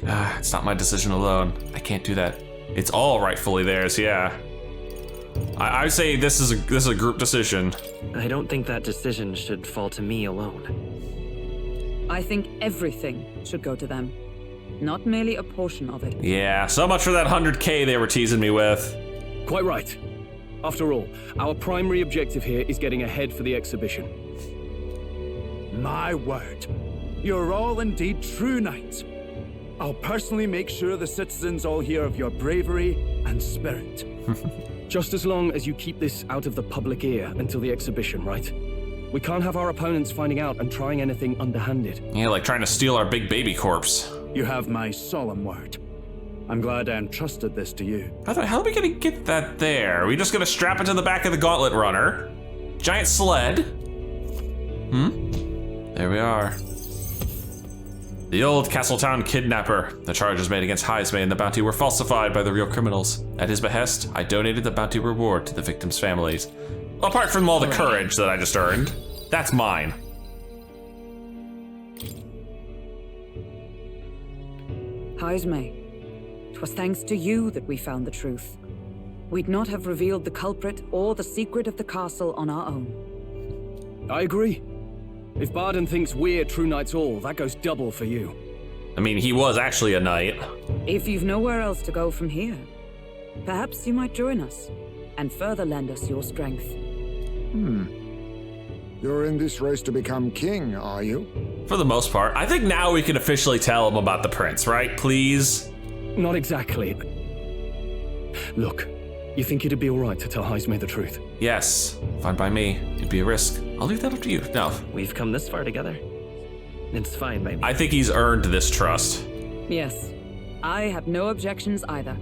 It's not my decision alone. I can't do that. It's all rightfully theirs, yeah. I would say this is a group decision. I don't think that decision should fall to me alone. I think everything should go to them, not merely a portion of it. Yeah, so much for that 100K they were teasing me with. Quite right. After all, our primary objective here is getting a head for the exhibition. My word, you're all indeed true knights. I'll personally make sure the citizens all hear of your bravery and spirit. Just as long as you keep this out of the public ear until the exhibition, right? We can't have our opponents finding out and trying anything underhanded. Yeah, like trying to steal our big baby corpse. You have my solemn word. I'm glad I entrusted this to you. How are we gonna get that there? Are we just gonna strap it to the back of the gauntlet runner? Giant sled? There we are. The old Castletown kidnapper. The charges made against Haisme and the bounty were falsified by the real criminals. At his behest, I donated the bounty reward to the victims' families. Apart from all the courage that I just earned, that's mine. Haizme, it was thanks to you that we found the truth. We'd not have revealed the culprit or the secret of the castle on our own. I agree. If Barden thinks we're True Knights all, that goes double for you. I mean, he was actually a knight. If you've nowhere else to go from here, perhaps you might join us and further lend us your strength. You're in this race to become king, are you? For the most part. I think now we can officially tell him about the prince, right? Please? Not exactly. Look, you think it'd be alright to tell Haizme the truth? Yes, fine by me. It'd be a risk. I'll leave that up to you. No. We've come this far together. It's fine by me. I think he's earned this trust. Yes, I have no objections either.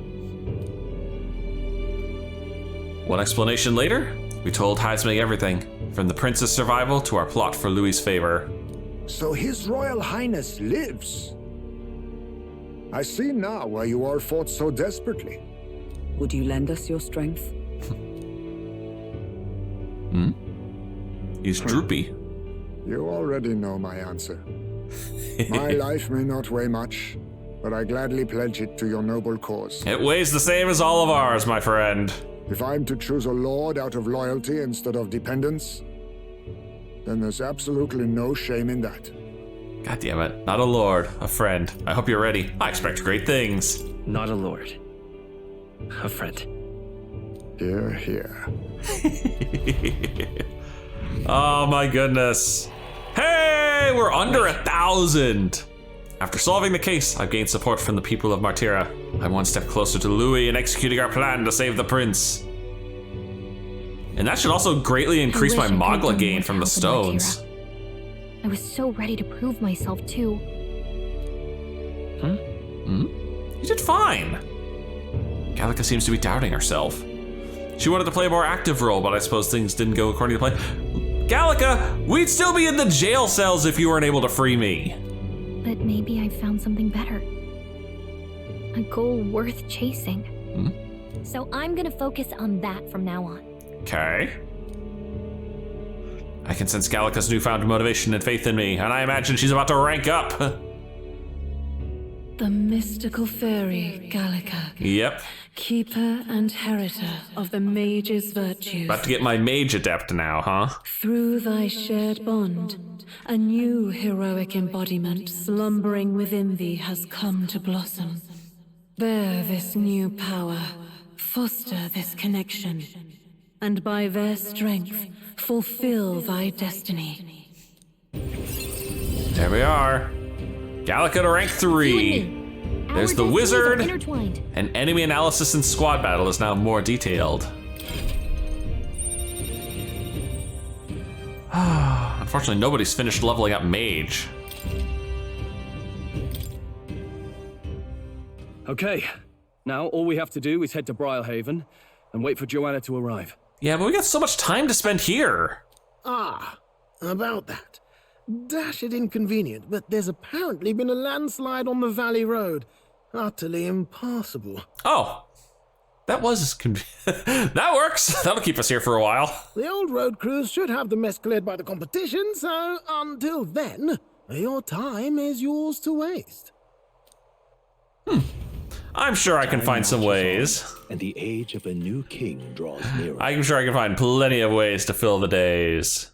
One explanation later, we told Haizme everything, from the prince's survival to our plot for Louis's favor. So His Royal Highness lives. I see now why you all fought so desperately. Would you lend us your strength? He's droopy. You already know my answer. My life may not weigh much, but I gladly pledge it to your noble cause. It weighs the same as all of ours, my friend. If I'm to choose a lord out of loyalty instead of dependence, then there's absolutely no shame in that. God damn it. Not a lord, a friend. I hope you're ready. I expect great things. Not a lord. A friend. Hear, hear. Oh my goodness. Hey, we're under 1,000. After solving the case, I've gained support from the people of Martira. I'm one step closer to Louis and executing our plan to save the prince. And that should also greatly increase my Mogla gain from the stones. I was so ready to prove myself too. You did fine. Gallica seems to be doubting herself. She wanted to play a more active role, but I suppose things didn't go according to plan. Gallica, we'd still be in the jail cells if you weren't able to free me. But maybe I found something better. A goal worth chasing. So I'm gonna focus on that from now on. Okay. I can sense Gallica's newfound motivation and faith in me, and I imagine she's about to rank up. The mystical fairy, Gallica. Yep. Keeper and heriter of the mage's virtues. About to get my mage adept now, huh? Through thy shared bond, a new heroic embodiment slumbering within thee has come to blossom. Bear this new power, foster this connection, and by their strength, fulfill thy destiny. There we are. Gallica to rank 3. There's the wizard, and enemy analysis and squad battle is now more detailed. Unfortunately, nobody's finished leveling up mage. Okay, now all we have to do is head to Briarhaven and wait for Joanna to arrive. Yeah, but we got so much time to spend here. Ah, about that. Dash it inconvenient, but there's apparently been a landslide on the Valley Road. Utterly impassable. Oh, that was that works. That'll keep us here for a while. The old road crews should have the mess cleared by the competition, so until then, your time is yours to waste. I'm sure I can find some ways. And the age of a new king draws nearer. I'm sure I can find plenty of ways to fill the days.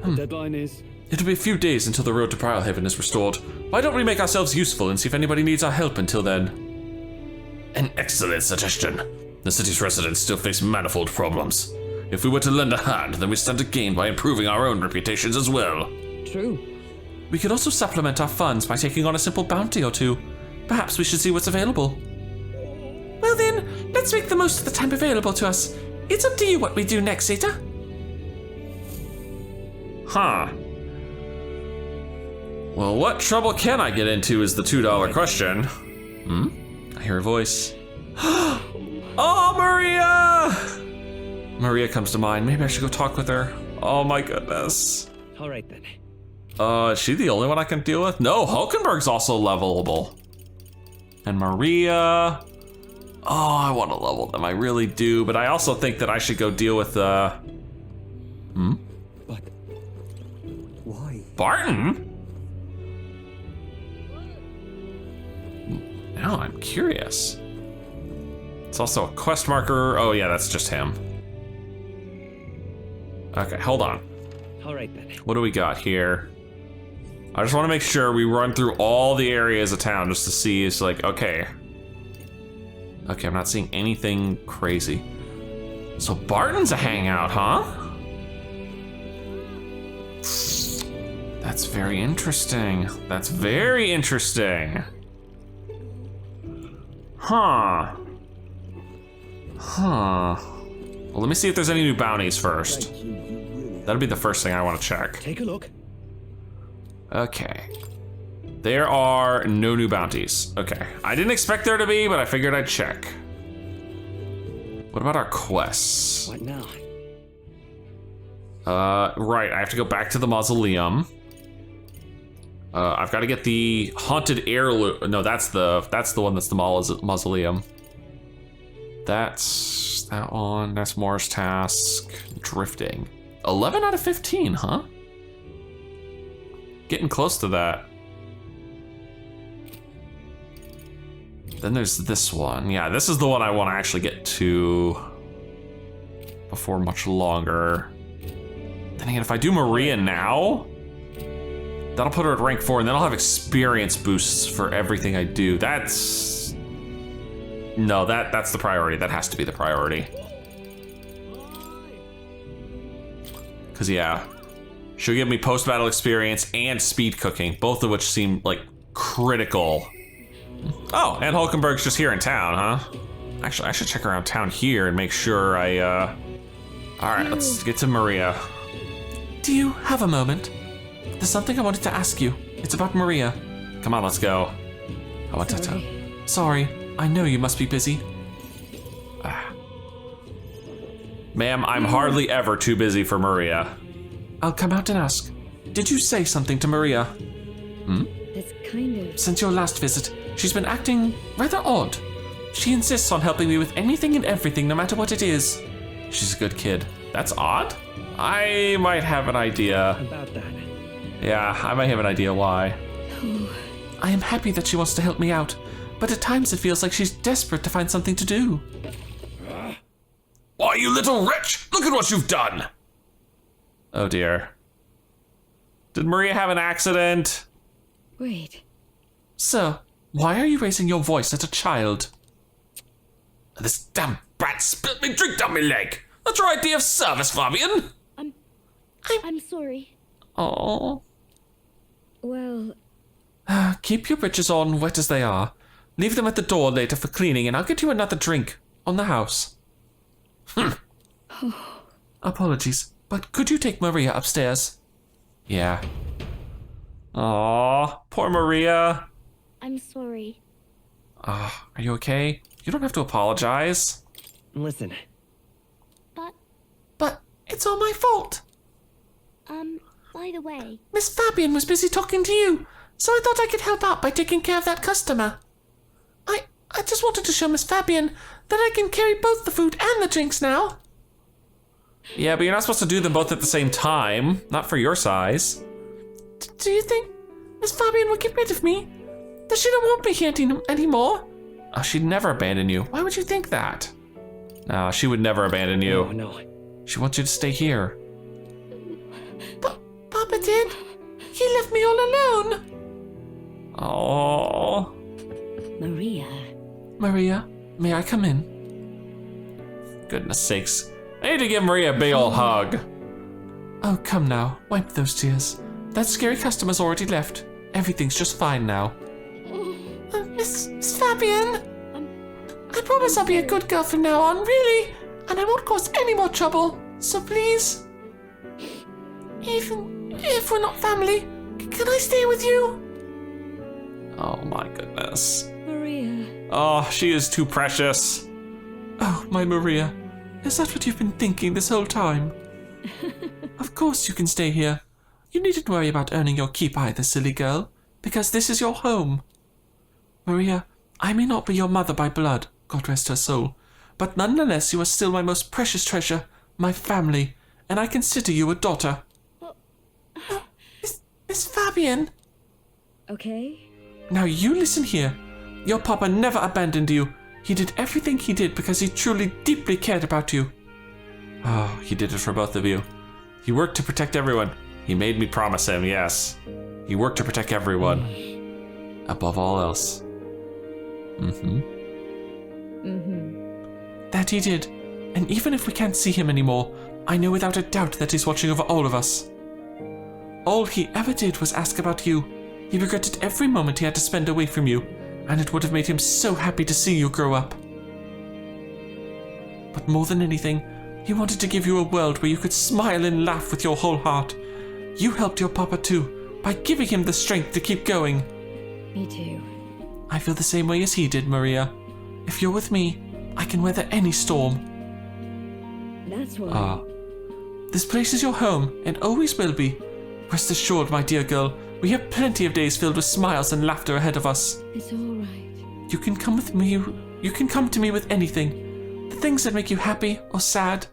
The deadline is? It'll be a few days until the road to Briarhaven is restored. Why don't we make ourselves useful and see if anybody needs our help until then? An excellent suggestion. The city's residents still face manifold problems. If we were to lend a hand, then we stand to gain by improving our own reputations as well. True. We could also supplement our funds by taking on a simple bounty or two. Perhaps we should see what's available. Well then, let's make the most of the time available to us. It's up to you what we do next, Zeta. Huh. Well, what trouble can I get into is the $2 question. I hear a voice. Oh, Maria! Maria comes to mind. Maybe I should go talk with her. Oh my goodness. All right then. Is she the only one I can deal with? No, Hulkenberg's also levelable. And Maria. Oh, I want to level them. I really do, but I also think that I should go deal with But why? Barton? Now I'm curious. It's also a quest marker. Oh yeah, that's just him. Okay, hold on. All right then. What do we got here? I just want to make sure we run through all the areas of town just to see. It's like, okay. Okay, I'm not seeing anything crazy. So Barton's a hangout, huh? That's very interesting. That's very interesting. Huh. Huh. Well, let me see if there's any new bounties first. That'll be the first thing I want to check. Take a look. Okay. There are no new bounties. Okay. I didn't expect there to be, but I figured I'd check. What about our quests? What now? Right. I have to go back to the mausoleum. I've got to get the haunted heirloom. No, that's the one that's the mausoleum. That's that one. That's Moore's task. Drifting. 11 out of 15, huh? Getting close to that. Then there's this one. Yeah, this is the one I want to actually get to before much longer. Then again, if I do Maria now, that'll put her at rank 4, and then I'll have experience boosts for everything I do. That's the priority. That has to be the priority. Cause yeah, she'll give me post-battle experience and speed cooking, both of which seem like critical. Oh, and Hulkenberg's just here in town, huh? Actually, I should check around town here and make sure I, all right, let's get to Maria. Do you have a moment? There's something I wanted to ask you. It's about Maria. Come on, let's go. I want to. Sorry, I know you must be busy. Ma'am, I'm hardly ever too busy for Maria. I'll come out and ask. Did you say something to Maria? It's kind of... Since your last visit, she's been acting rather odd. She insists on helping me with anything and everything, no matter what it is. She's a good kid. That's odd. I might have an idea. About that. Yeah, I might have an idea why. I am happy that she wants to help me out, but at times it feels like she's desperate to find something to do. Why, you little wretch! Look at what you've done! Oh dear. Did Maria have an accident? Wait. Sir, why are you raising your voice at a child? This damn brat spilled me drink down my leg! That's your idea of service, Fabian! I'm sorry. Oh. Well... Keep your breeches on wet as they are. Leave them at the door later for cleaning, and I'll get you another drink on the house. Apologies, but could you take Maria upstairs? Yeah. Aww, poor Maria. I'm sorry. Are you okay? You don't have to apologize. Listen. But it's all my fault. By the way... Miss Fabian was busy talking to you, so I thought I could help out by taking care of that customer. I just wanted to show Miss Fabian that I can carry both the food and the drinks now. Yeah, but you're not supposed to do them both at the same time. Not for your size. Do you think Miss Fabian will get rid of me? That she don't want me here anymore? Oh, she'd never abandon you. Why would you think that? No, she would never abandon you. No. She wants you to stay here. Papa did. He left me all alone. Oh. Maria, may I come in? Goodness sakes. I need to give Maria a big ol' hug. Oh, come now. Wipe those tears. That scary customer's already left. Everything's just fine now. Miss Fabian! I promise I'll be a good girl from now on, really. And I won't cause any more trouble. So please. Even if we're not family, can I stay with you? Oh my goodness. Maria. Oh, she is too precious. Oh, my Maria. Is that what you've been thinking this whole time? Of course you can stay here. You needn't worry about earning your keep either, silly girl, because this is your home. Maria, I may not be your mother by blood, God rest her soul, but nonetheless you are still my most precious treasure, my family, and I consider you a daughter. Miss Fabian. Okay. Now you listen here. Your papa never abandoned you. He did everything he did because he truly, deeply cared about you. Oh, he did it for both of you. He worked to protect everyone. He made me promise him, yes. He worked to protect everyone. Above all else. That he did. And even if we can't see him anymore, I know without a doubt that he's watching over all of us. All he ever did was ask about you. He regretted every moment he had to spend away from you, and it would have made him so happy to see you grow up. But more than anything, he wanted to give you a world where you could smile and laugh with your whole heart. You helped your papa too, by giving him the strength to keep going. Me too. I feel the same way as he did, Maria. If you're with me, I can weather any storm. That's why. This place is your home, and always will be. Rest assured, my dear girl, we have plenty of days filled with smiles and laughter ahead of us. It's all right. You can come with me. You can come to me with anything. The things that make you happy or sad,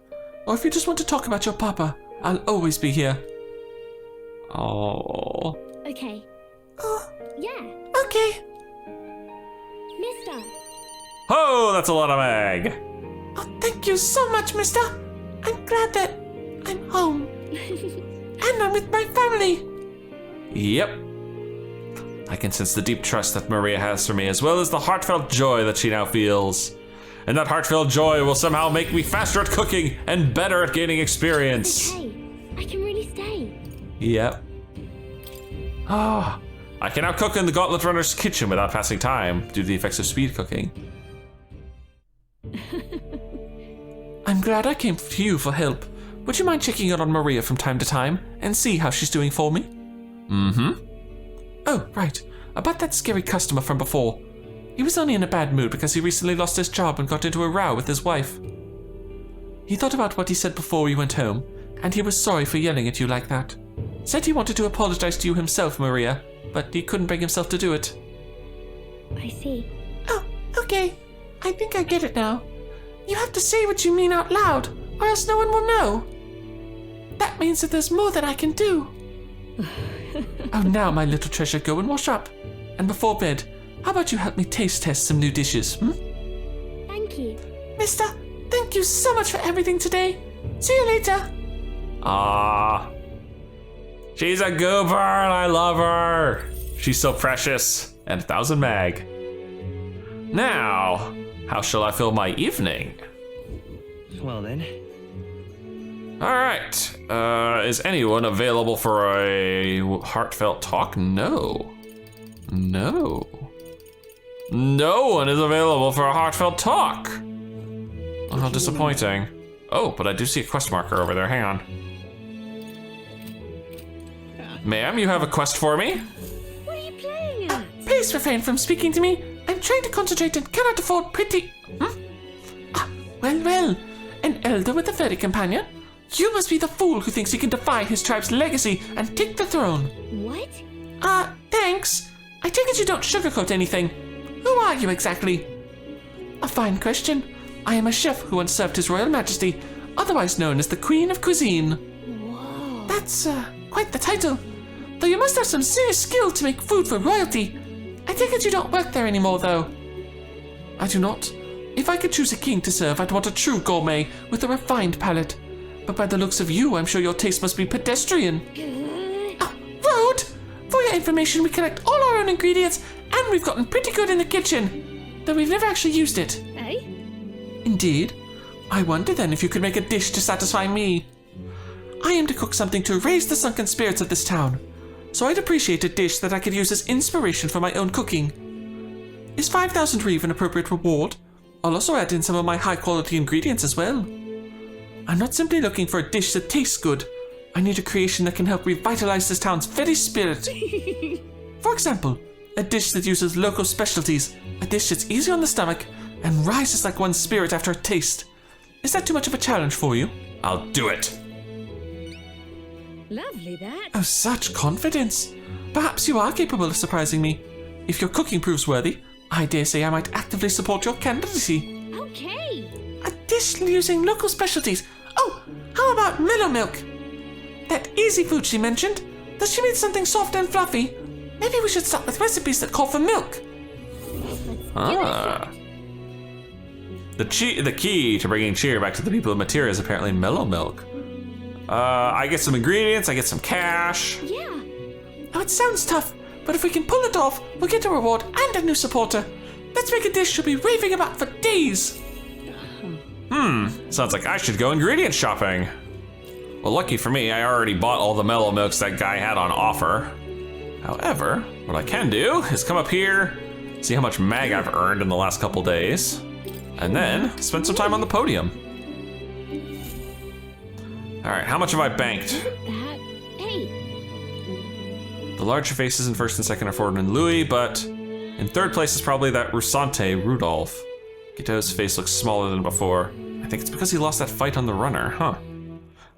or if you just want to talk about your papa, I'll always be here. Oh. Okay. Oh. Yeah. Okay. Mister. Oh, that's a lot of mag. Oh, thank you so much, mister. I'm glad that I'm home. And I'm with my family. Yep. I can sense the deep trust that Maria has for me, as well as the heartfelt joy that she now feels. And that heartfelt joy will somehow make me faster at cooking and better at gaining experience. Okay. I can really stay. Yep. I can now cook in the Gauntlet Runner's kitchen without passing time due to the effects of speed cooking. I'm glad I came to you for help. Would you mind checking in on Maria from time to time and see how she's doing for me? Oh, right. About that scary customer from before. He was only in a bad mood because he recently lost his job and got into a row with his wife. He thought about what he said before he went home, and he was sorry for yelling at you like that. Said he wanted to apologize to you himself, Maria, but he couldn't bring himself to do it. I see. Oh, okay. I think I get it now. You have to say what you mean out loud, or else no one will know. That means that there's more that I can do. Oh, now, my little treasure, go and wash up. And before bed, how about you help me taste test some new dishes, Thank you. Mister, thank you so much for everything today. See you later. She's a goober and I love her. She's so precious. And 1,000 mag. Now, how shall I fill my evening? Well then. Alright. Is anyone available for a heartfelt talk? No. No one is available for a heartfelt talk. Oh, how disappointing. Oh, but I do see a quest marker over there. Hang on. Ma'am, you have a quest for me? What are you playing at? Please refrain from speaking to me. I'm trying to concentrate and cannot afford pretty... Well. An elder with a fairy companion? You must be the fool who thinks he can defy his tribe's legacy and take the throne. What? Thanks. I take it you don't sugarcoat anything. Who are you exactly? A fine question. I am a chef who once served His Royal Majesty, otherwise known as the Queen of Cuisine. Whoa. That's, quite the title. Though you must have some serious skill to make food for royalty. I take it you don't work there anymore, though. I do not. If I could choose a king to serve, I'd want a true gourmet with a refined palate. But by the looks of you, I'm sure your taste must be pedestrian. Rude! For your information, we collect all our own ingredients, and we've gotten pretty good in the kitchen. Though we've never actually used it. Eh? Indeed. I wonder then if you could make a dish to satisfy me. I aim to cook something to raise the sunken spirits of this town. So I'd appreciate a dish that I could use as inspiration for my own cooking. Is 5,000 reeve an appropriate reward? I'll also add in some of my high-quality ingredients as well. I'm not simply looking for a dish that tastes good. I need a creation that can help revitalize this town's very spirit. For example, a dish that uses local specialties, a dish that's easy on the stomach, and rises like one's spirit after a taste. Is that too much of a challenge for you? I'll do it. Lovely, that. Oh, such confidence. Perhaps you are capable of surprising me. If your cooking proves worthy, I dare say I might actively support your candidacy. Okay. A dish using local specialties. Oh, how about mellow milk? That easy food she mentioned. Does she mean something soft and fluffy? Maybe we should start with recipes that call for milk. Let's Ah. The key to bringing cheer back to the people of Materia is apparently mellow milk. I get some ingredients, I get some cash. Yeah. Now it sounds tough, but if we can pull it off, we'll get a reward and a new supporter. Let's make a dish you'll be raving about for days. Sounds like I should go ingredient shopping. Well, lucky for me, I already bought all the mellow milks that guy had on offer. However, what I can do is come up here, see how much mag I've earned in the last couple days, and then spend some time on the podium. All right, how much have I banked? Hey. The larger faces in first and second are Ford and Louis, but in third place is probably that Rusante Rudolph. Gito's face looks smaller than before. I think it's because he lost that fight on the runner, huh?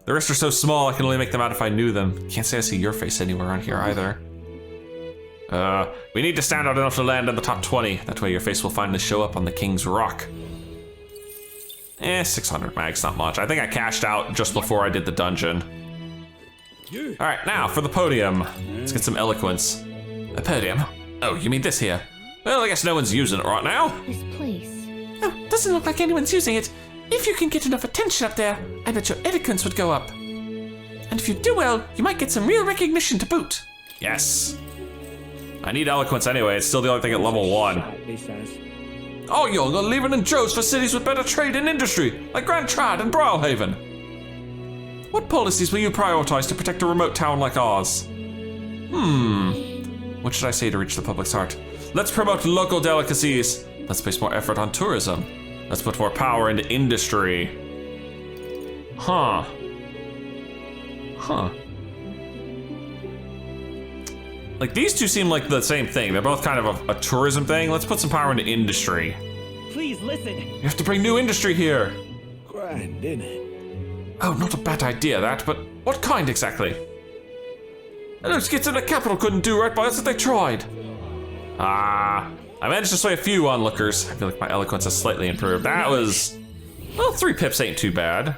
The rest are so small I can only make them out if I knew them. Can't say I see your face anywhere on here either. We need to stand out enough to land in the top 20. That way your face will finally show up on the King's Rock. 600 mags, not much. I think I cashed out just before I did the dungeon. All right, now for the podium. Let's get some eloquence. A podium? Oh, you mean this here? Well, I guess no one's using it right now. This place. Oh, doesn't look like anyone's using it. If you can get enough attention up there, I bet your eloquence would go up. And if you do well, you might get some real recognition to boot. Yes. I need eloquence anyway. It's still the only thing at level 1. All young are leaving in droves for cities with better trade and industry, like Grand Trad and Brownhaven. What policies will you prioritize to protect a remote town like ours? What should I say to reach the public's heart? Let's promote local delicacies. Let's place more effort on tourism. Let's put more power into industry. Huh. Like, these two seem like the same thing. They're both kind of a tourism thing. Let's put some power into industry. Please listen. You have to bring new industry here. Grand, innit? Oh, not a bad idea, that, but what kind exactly? Those kids in the capital couldn't do right by us if they tried. I managed to sway a few onlookers. I feel like my eloquence has slightly improved. That was, well, 3 pips ain't too bad.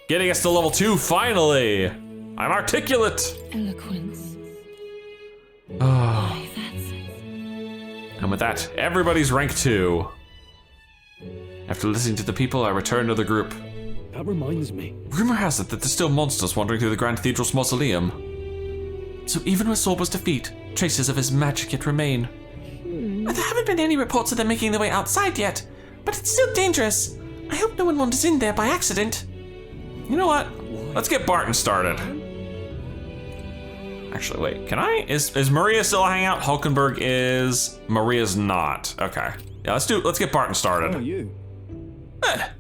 Getting us to level 2, finally. I'm articulate. Eloquence. Oh. And with that, everybody's rank 2. After listening to the people, I return to the group. That reminds me. Rumor has it that there's still monsters wandering through the Grand Cathedral's mausoleum. So even with Sorbo's defeat, traces of his magic yet remain. There haven't been any reports of them making their way outside yet, but it's still dangerous. I hope no one wanders in there by accident. You know what? Let's get Barton started. Actually, wait, can I? Is Maria still hanging out? Hulkenberg is. Maria's not. Okay. Yeah, let's get Barton started. Oh, you.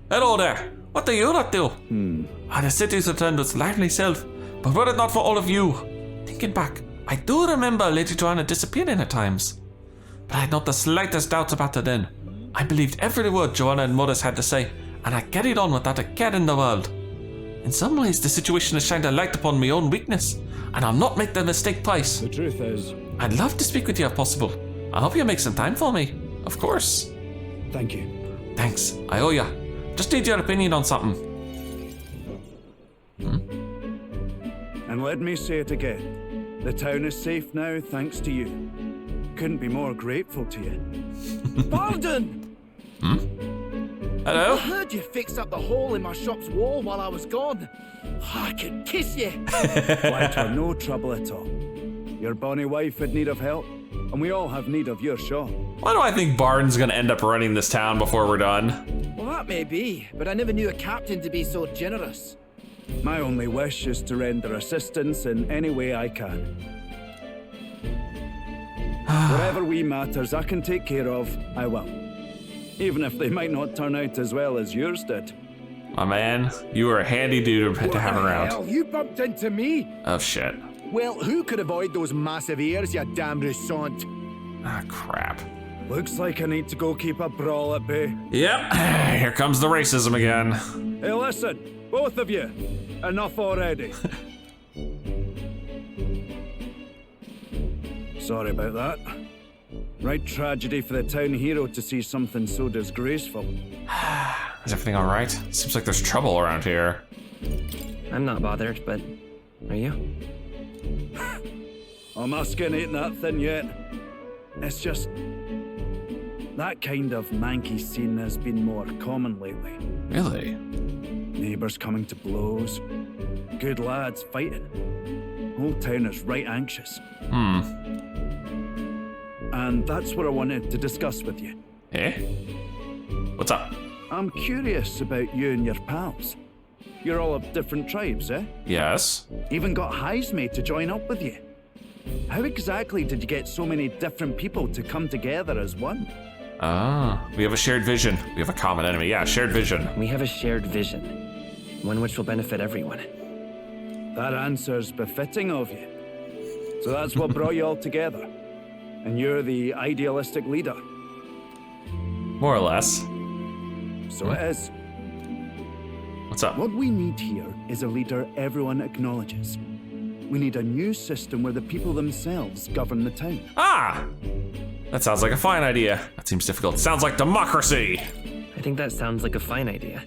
Hello there. What are you up to? The city's returned to its lively self, but were it not for all of you. Thinking back, I do remember Lady Joanna disappearing at times. But I had not the slightest doubts about her then. I believed every word Joanna and Morris had to say, and I carried on without a care in the world. In some ways, the situation has shined a light upon my own weakness, and I'll not make the mistake twice. The truth is, I'd love to speak with you if possible. I hope you'll make some time for me. Of course. thank you. Thanks, I owe ya. Just need your opinion on something. And let me say it again. The town is safe now thanks to you. Couldn't be more grateful to you. Barton! Hello? I heard you fixed up the hole in my shop's wall while I was gone. I could kiss you. Why, 'twere no trouble at all. Your bonny wife had need of help, and we all have need of your shop. Why do I think Barton's gonna end up running this town before we're done? Well, that may be, but I never knew a captain to be so generous. My only wish is to render assistance in any way I can. Whatever wee matters I can take care of, I will. Even if they might not turn out as well as yours did. My man, you are a handy dude to have around. Hell, you bumped into me? Oh shit. Well, who could avoid those massive ears, you damn Russant? Ah, crap. Looks like I need to go keep a brawl at bay. Yep, here comes the racism again. Hey, listen, both of you, enough already. Sorry about that. Right tragedy for the town hero to see something so disgraceful. Is everything alright? Seems like there's trouble around here. I'm not bothered, but are you? Oh, my skin ain't that thin yet. It's just... That kind of manky scene has been more common lately. Really? Neighbors coming to blows. Good lads fighting. Whole town is right anxious. And that's what I wanted to discuss with you. Eh? What's up? I'm curious about you and your pals. You're all of different tribes, eh? Yes. Even got Haizme to join up with you. How exactly did you get so many different people to come together as one? Ah, we have a shared vision. We have a common enemy. Yeah, shared vision. We have a shared vision, one which will benefit everyone. That answer's befitting of you. So that's what brought you all together. And you're the idealistic leader. More or less. So it is. What's up? What we need here is a leader everyone acknowledges. We need a new system where the people themselves govern the town. Ah! That sounds like a fine idea. That seems difficult. Sounds like democracy. I think that sounds like a fine idea.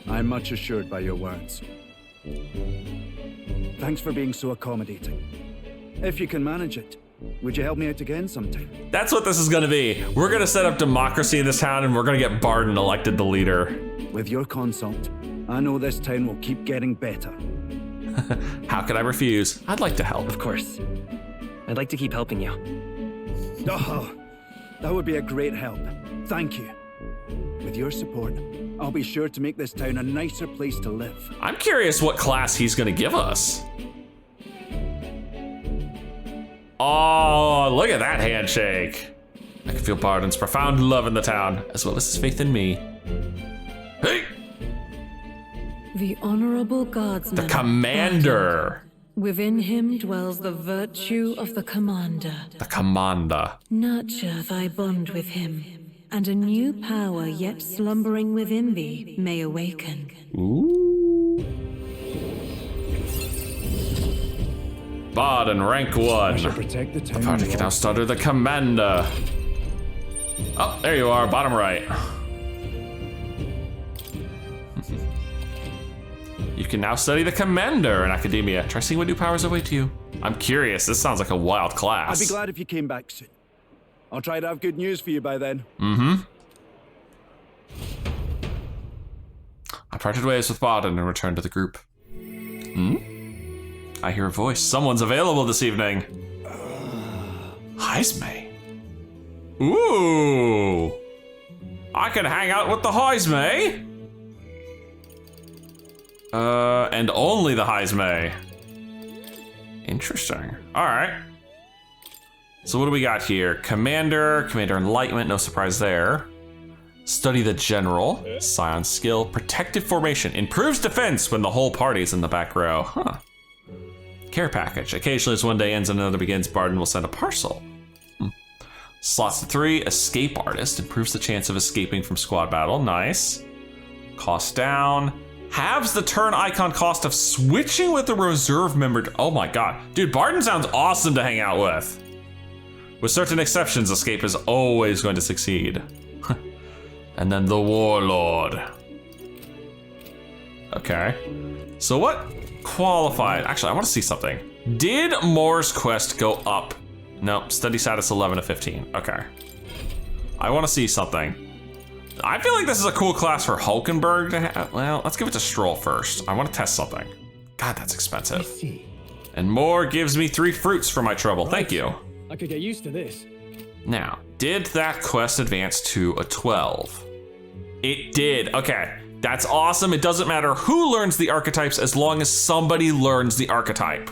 I'm much assured by your words. Thanks for being so accommodating. If you can manage it, would you help me out again sometime? That's what this is gonna be. We're gonna set up democracy in this town and we're gonna get Barden elected the leader. With your consult, I know this town will keep getting better. How could I refuse? I'd like to help. Of course. I'd like to keep helping you. Oh, that would be a great help. Thank you. With your support, I'll be sure to make this town a nicer place to live. I'm curious what class he's gonna give us. Oh, look at that handshake. I can feel Barden's profound love in the town, as well as his faith in me. Hey! The honorable guardsman. The commander. Within him dwells the virtue of the commander. The commander. Nurture thy bond with him, and a new power yet slumbering within thee may awaken. Ooh. Barden, rank 1. Protect the party can now study the commander. Oh, there you are, bottom right. You can now study the commander in academia. Try seeing what new powers await you. I'm curious, this sounds like a wild class. I'd be glad if you came back soon. I'll try to have good news for you by then. I parted ways with Barden and returned to the group. I hear a voice. Someone's available this evening. Haizme. Ooh. I can hang out with the Haizme. And only the Haizme. Interesting. All right. So what do we got here? Commander Enlightenment, no surprise there. Study the General, Scion Skill, Protective Formation, improves defense when the whole party's in the back row. Huh. Care Package, occasionally as one day ends and another begins, Barden will send a parcel. Slots to 3, Escape Artist, improves the chance of escaping from squad battle, nice. Cost down. Halves the turn icon cost of switching with a reserve member. Oh my god. Dude, Barden sounds awesome to hang out with. With certain exceptions, escape is always going to succeed. And then the Warlord. Okay. So what qualified? Actually, I want to see something. Did Moore's quest go up? No, study status 11 to 15. Okay. I want to see something. I feel like this is a cool class for Hulkenberg to have. Well, let's give it to Stroll first. I want to test something. God, that's expensive. I see. And Moore gives me 3 fruits for my trouble. Thank you. I could get used to this. Now, did that quest advance to a 12? It did. Okay, that's awesome. It doesn't matter who learns the archetypes as long as somebody learns the archetype.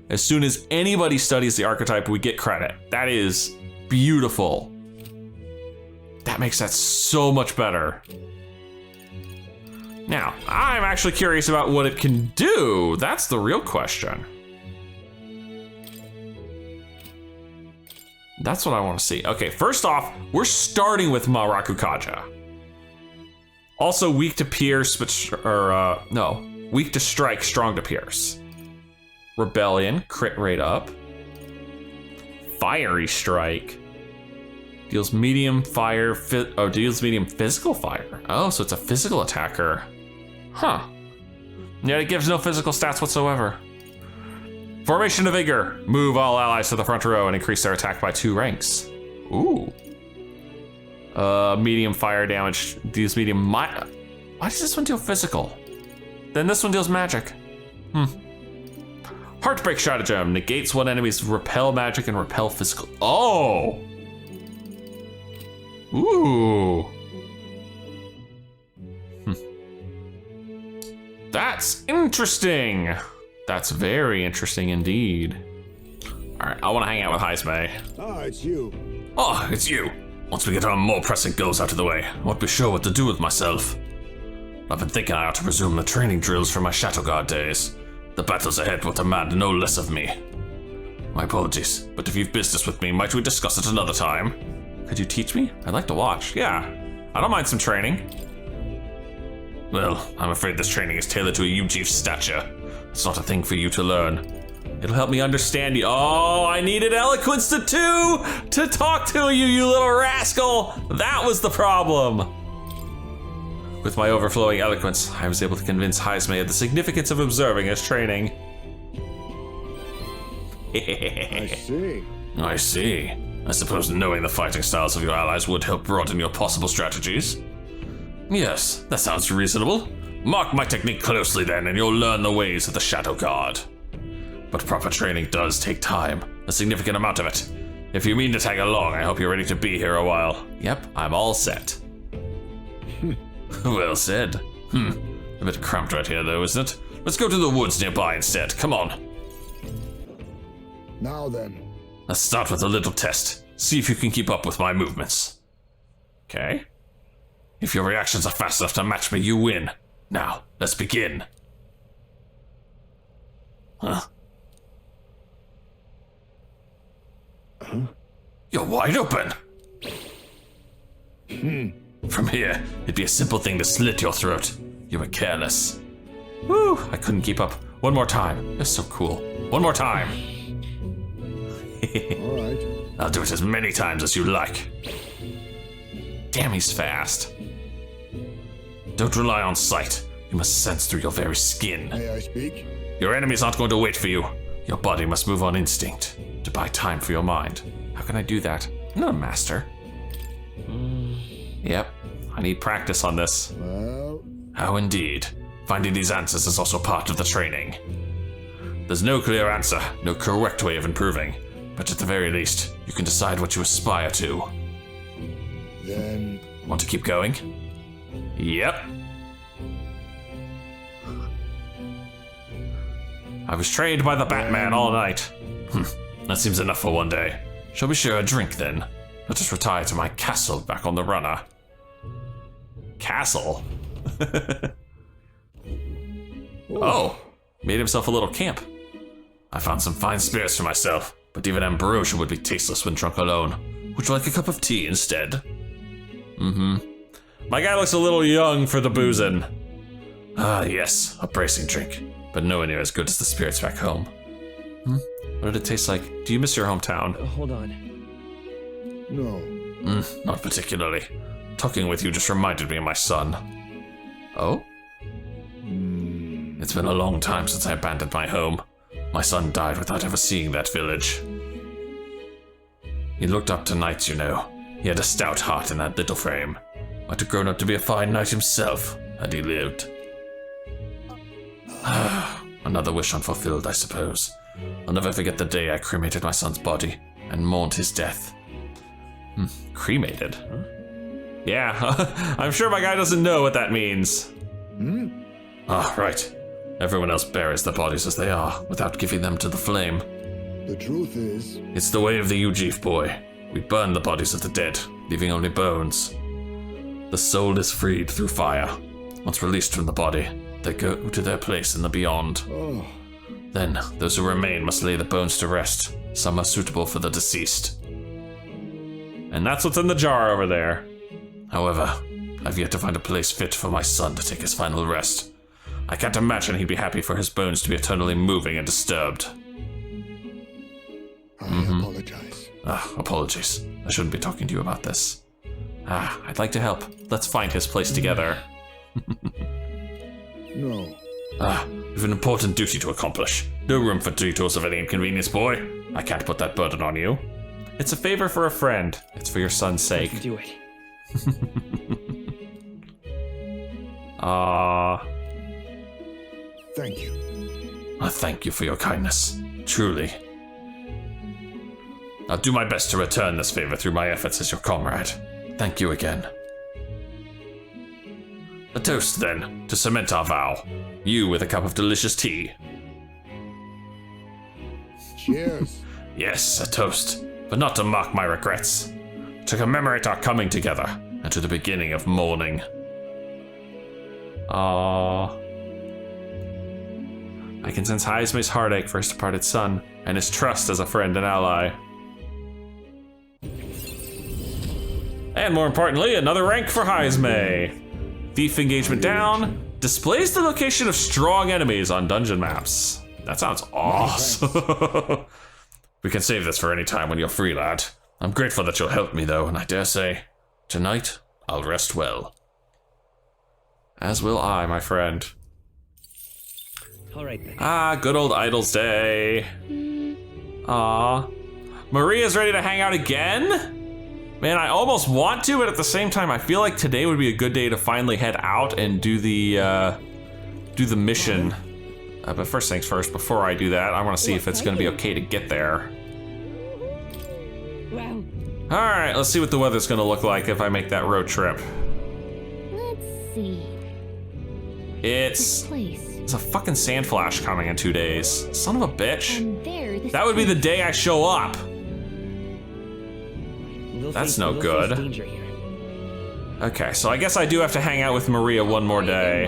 As soon as anybody studies the archetype, we get credit. That is beautiful. That makes that so much better. Now, I'm actually curious about what it can do. That's the real question. That's what I want to see. Okay, first off, we're starting with Marakukaja. Also weak to pierce, weak to strike, strong to pierce. Rebellion, crit rate up. Fiery strike. Deals medium fire, deals medium physical fire. Oh, so it's a physical attacker. Huh. Yeah, it gives no physical stats whatsoever. Formation of Vigor. Move all allies to the front row and increase their attack by 2 ranks. Ooh. Medium fire damage, deals medium why does this one deal physical? Then this one deals magic. Heartbreak stratagem, negates one enemy's repel magic and repel physical. Oh! Ooh. That's interesting. That's very interesting indeed. All right, I want to hang out with Heisme. Ah, it's you. Oh, it's you. Once we get our more pressing goals out of the way, I won't be sure what to do with myself. I've been thinking I ought to resume the training drills from my Shadow Guard days. The battles ahead will demand no less of me. My apologies, but if you've business with me, might we discuss it another time? Could you teach me? I'd like to watch, yeah. I don't mind some training. Well, I'm afraid this training is tailored to a UG's stature. It's not a thing for you to learn. It'll help me understand you. Oh, I needed eloquence to talk to you, you little rascal. That was the problem. With my overflowing eloquence, I was able to convince Heisme of the significance of observing his training. I see. I see. I suppose knowing the fighting styles of your allies would help broaden your possible strategies. Yes, that sounds reasonable. Mark my technique closely then, and you'll learn the ways of the Shadow Guard. But proper training does take time, a significant amount of it. If you mean to tag along, I hope you're ready to be here a while. Yep, I'm all set. Well said. A bit cramped right here though, isn't it? Let's go to the woods nearby instead, come on. Now then. Let's start with a little test. See if you can keep up with my movements. Okay. If your reactions are fast enough to match me, you win. Now, let's begin. Huh? You're wide open. From here, it'd be a simple thing to slit your throat. You were careless. Woo, I couldn't keep up. One more time. That's so cool. One more time. All right. I'll do it as many times as you like. Damn, he's fast. Don't rely on sight. You must sense through your very skin. May I speak? Your enemies aren't going to wait for you. Your body must move on instinct to buy time for your mind. How can I do that? I'm not a master. Yep, I need practice on this. Well... How indeed. Finding these answers is also part of the training. There's no clear answer, no correct way of improving, but at the very least, you can decide what you aspire to. Then... Want to keep going? Yep. I was trained by the Batman all night. That seems enough for one day. Shall we share a drink then? Let us retire to my castle back on the runner. Castle? Oh, made himself a little camp. I found some fine spirits for myself, but even ambrosia would be tasteless when drunk alone. Would you like a cup of tea instead? My guy looks a little young for the boozing. Ah, yes, a bracing drink, but nowhere near as good as the spirits back home. What did it taste like? Do you miss your hometown? Hold on. No. Not particularly. Talking with you just reminded me of my son. Oh? It's been a long time since I abandoned my home. My son died without ever seeing that village. He looked up to knights, you know. He had a stout heart in that little frame. Might have grown up to be a fine knight himself, had he lived. Another wish unfulfilled, I suppose. I'll never forget the day I cremated my son's body and mourned his death. Cremated? Huh? Yeah, I'm sure my guy doesn't know what that means. Ah, right. Everyone else buries their bodies as they are, without giving them to the flame. The truth is... It's the way of the Ujif boy. We burn the bodies of the dead, leaving only bones. The soul is freed through fire. Once released from the body, they go to their place in the beyond. Then, those who remain must lay the bones to rest. Some are suitable for the deceased. And that's what's in the jar over there. However, I've yet to find a place fit for my son to take his final rest. I can't imagine he'd be happy for his bones to be eternally moving and disturbed. I apologize. Apologies. I shouldn't be talking to you about this. I'd like to help. Let's find his place together. No. You've an important duty to accomplish. No room for detours of any inconvenience, boy. I can't put that burden on you. It's a favor for a friend. It's for your son's sake. Do it. Thank you. I thank you for your kindness. Truly. I'll do my best to return this favor through my efforts as your comrade. Thank you again. A toast, then, to cement our vow. You with a cup of delicious tea. Cheers. Yes, a toast, but not to mark my regrets. To commemorate our coming together, and to the beginning of mourning. I can sense Haizme's heartache for his departed son, and his trust as a friend and ally. And more importantly, another rank for Haizme. Thief engagement down, displays the location of strong enemies on dungeon maps. That sounds awesome. We can save this for any time when you're free, lad. I'm grateful that you'll help me though, and I dare say, tonight, I'll rest well. As will I, my friend. All right then. Ah, good old Idols Day. Maria's ready to hang out again? Man, I almost want to, but at the same time, I feel like today would be a good day to finally head out and do the mission. But first things first, before I do that, I want to see if it's going to be okay to get there. Wow. All right, let's see what the weather's going to look like if I make that road trip. Let's see. It's a fucking sand flash coming in 2 days. Son of a bitch. That would be the day I show up. That's no good. Okay, so I guess I do have to hang out with Maria one more day.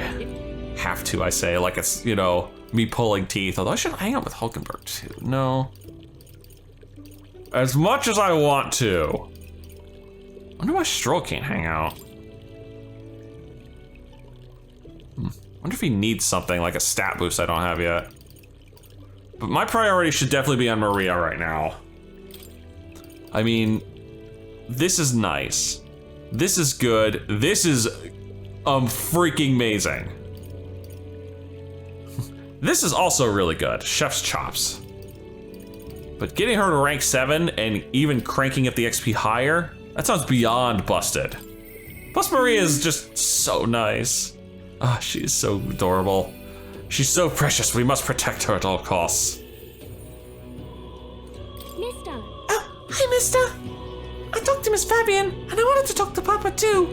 Have to, I say, like it's, you know, me pulling teeth. Although I should hang out with Hulkenberg too. No. As much as I want to. I wonder why Stroll can't hang out. Wonder if he needs something like a stat boost I don't have yet. But my priority should definitely be on Maria right now. I mean, this is nice. This is good. This is freaking amazing. This is also really good. Chef's chops. But getting her to rank 7 and even cranking up the XP higher, that sounds beyond busted. Plus Maria is just so nice. Ah, she's so adorable. She's so precious, we must protect her at all costs. Mister. Oh, hi, mister. I talked to Miss Fabian, and I wanted to talk to Papa too.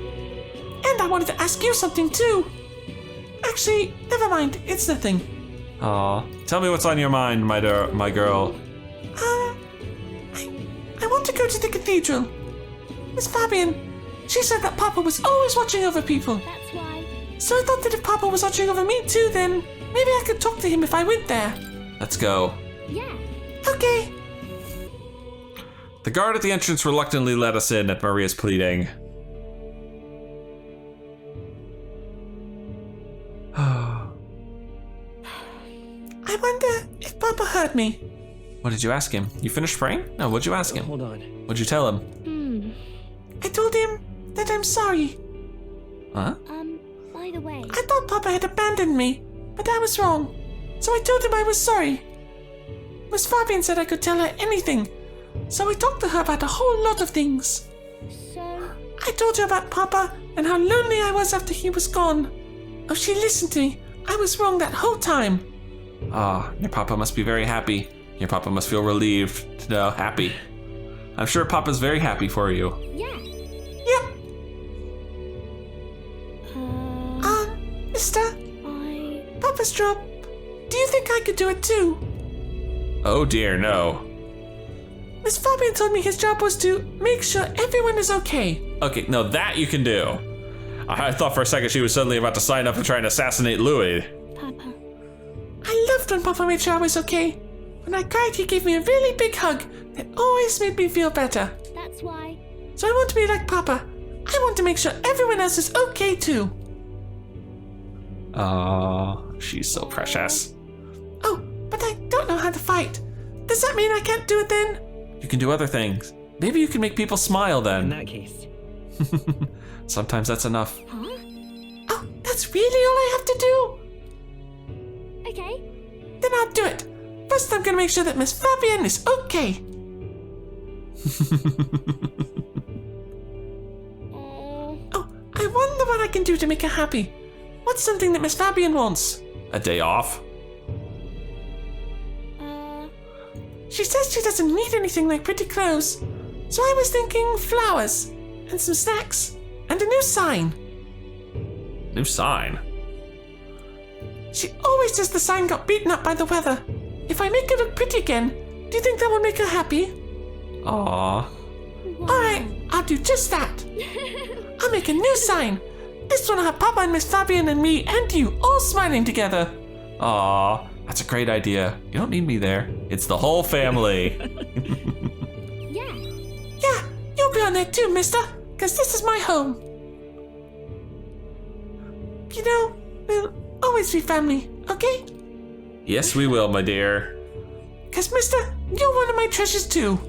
And I wanted to ask you something too. Actually, never mind, it's nothing. Aw, tell me what's on your mind, my girl. I want to go to the cathedral. Miss Fabian, she said that Papa was always watching over people. That's why. So I thought that if Papa was watching over me too, then maybe I could talk to him if I went there. Let's go. Yeah. Okay. The guard at the entrance reluctantly let us in at Maria's pleading. I wonder if Papa heard me. What did you ask him? You finished praying? No, what'd you ask him? Hold on. What'd you tell him? I told him that I'm sorry. Huh? By the way. I thought Papa had abandoned me, but I was wrong. So I told him I was sorry. Miss Fabian said I could tell her anything. So I talked to her about a whole lot of things. So? I told her about Papa and how lonely I was after he was gone. Oh, she listened to me. I was wrong that whole time. Ah, your Papa must be very happy. Your Papa must feel relieved to know happy. I'm sure Papa's very happy for you. Yeah. Yep. Mister? Papa's job. Do you think I could do it too? Oh dear, no. Miss Fabian told me his job was to make sure everyone is okay. Okay, no, that you can do. I thought for a second she was suddenly about to sign up to try and assassinate Louis. Papa. I loved when Papa made sure I was okay. When I cried, he gave me a really big hug that always made me feel better. That's why. So I want to be like Papa. I want to make sure everyone else is okay too. Aww, she's so precious. Oh, but I don't know how to fight. Does that mean I can't do it then? You can do other things. Maybe you can make people smile then. In that case. Sometimes that's enough. Huh? Oh, that's really all I have to do? Okay. Then I'll do it. First I'm gonna make sure that Miss Fabian is okay. can do to make her happy. What's something that Miss Fabian wants? A day off? She says she doesn't need anything like pretty clothes. So I was thinking flowers, and some snacks, and a new sign. New sign? She always says the sign got beaten up by the weather. If I make it look pretty again, do you think that will make her happy? Aww. Alright, I'll do just that. I'll make a new sign. This one will have Papa and Miss Fabian and me and you all smiling together. Aww, that's a great idea. You don't need me there. It's the whole family. Yeah, you'll be on there too, mister, because this is my home. You know, we'll always be family, okay? Yes, we will, my dear. Because, mister, you're one of my treasures too.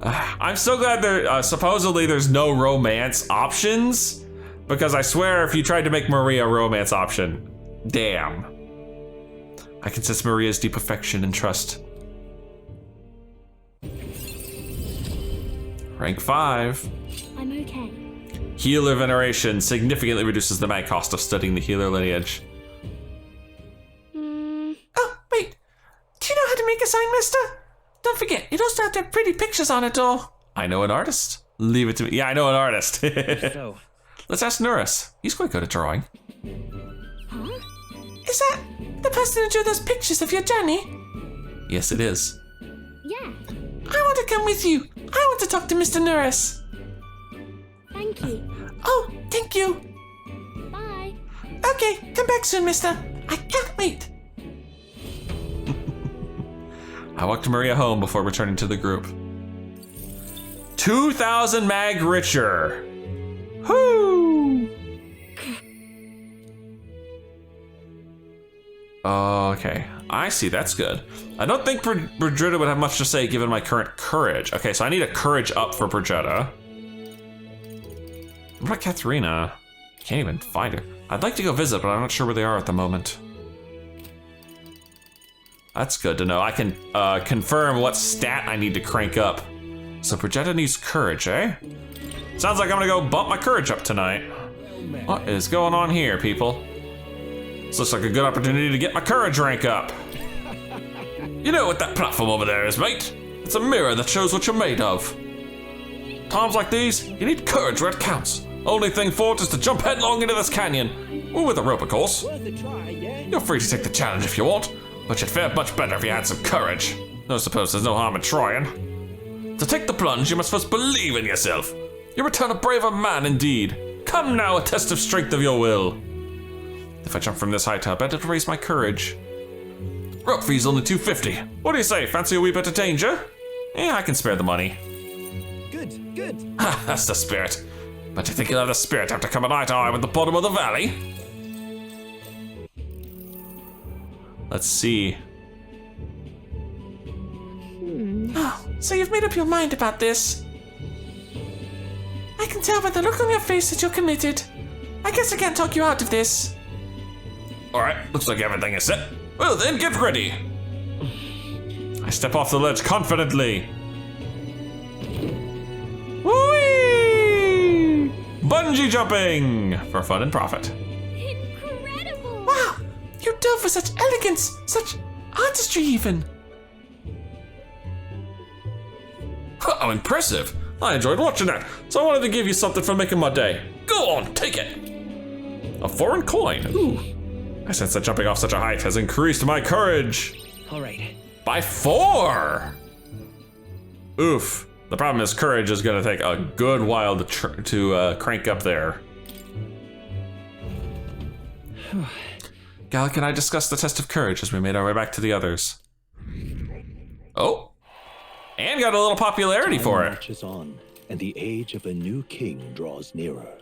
I'm so glad there, supposedly there's no romance options, because I swear if you tried to make Maria a romance option, damn. I can sense Maria's deep affection and trust. Rank 5. I'm okay. Healer veneration significantly reduces the mag cost of studying the healer lineage. Oh, wait. Do you know how to make a sign, mister? Don't forget, it also have to have pretty pictures on it, or... I know an artist. Leave it to me. Yeah, I know an artist. So, let's ask Nuris. He's quite good at drawing. Huh? Is that the person who drew those pictures of your journey? Yes, it is. Yeah. I want to come with you. I want to talk to Mr. Nuris. Thank you. Oh, thank you. Bye. Okay, come back soon, mister. I can't wait. I walked Maria home before returning to the group. 2,000 mag richer. Whoo! Okay, I see, that's good. I don't think Brigida would have much to say given my current courage. Okay, so I need a courage up for Brigida. What about Katharina? Can't even find her. I'd like to go visit, but I'm not sure where they are at the moment. That's good to know. I can confirm what stat I need to crank up. So Brigida needs courage, eh? Sounds like I'm gonna go bump my courage up tonight. What is going on here, people? This looks like a good opportunity to get my courage rank up. You know what that platform over there is, mate? It's a mirror that shows what you're made of. Times like these, you need courage where it counts. Only thing for it is to jump headlong into this canyon. Or with a rope, of course. Worth a try, yeah? You're free to take the challenge if you want, but you'd fare much better if you had some courage. I suppose there's no harm in trying. To take the plunge, you must first believe in yourself. You return a braver man indeed. Come now, a test of strength of your will. If I jump from this height, I bet it'll raise my courage. Rope fee's only 250. What do you say, fancy a wee bit of danger? Yeah, I can spare the money. Good, good. Ha, that's the spirit. But you think you'll have the spirit after coming eye to eye with the bottom of the valley? Let's see. Oh, so you've made up your mind about this. I can tell by the look on your face that you're committed. I guess I can't talk you out of this. Alright, looks like everything is set. Well then, get ready. I step off the ledge confidently. Whee! Bungee jumping for fun and profit. Incredible! Wow, you dove with such elegance, such artistry even. Oh, impressive. I enjoyed watching that, so I wanted to give you something for making my day. Go on, take it. A foreign coin. Ooh. I sense that jumping off such a height has increased my courage. All right. By 4. Oof. The problem is courage is gonna take a good while to crank up there. Gal, can I discuss the test of courage as we made our way back to the others? Oh. And got a little popularity for it. Marches on, and the age of a new king draws nearer.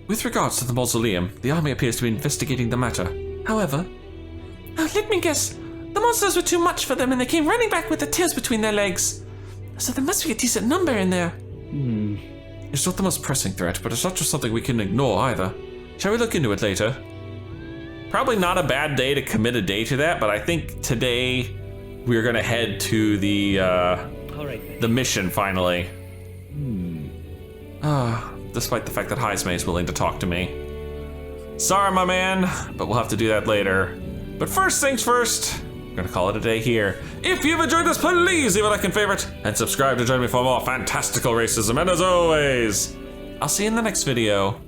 With regards to the mausoleum, the army appears to be investigating the matter. However... let me guess. The monsters were too much for them and they came running back with their tails between their legs. So there must be a decent number in there. It's not the most pressing threat, but it's not just something we can ignore either. Shall we look into it later? Probably not a bad day to commit a day to that, but I think today we're gonna head to the mission finally. despite the fact that Heisme is willing to talk to me. Sorry, my man, but we'll have to do that later. But first things first, I'm gonna call it a day here. If you've enjoyed this, please leave a like and favorite, and subscribe to join me for more fantastical racism. And as always, I'll see you in the next video.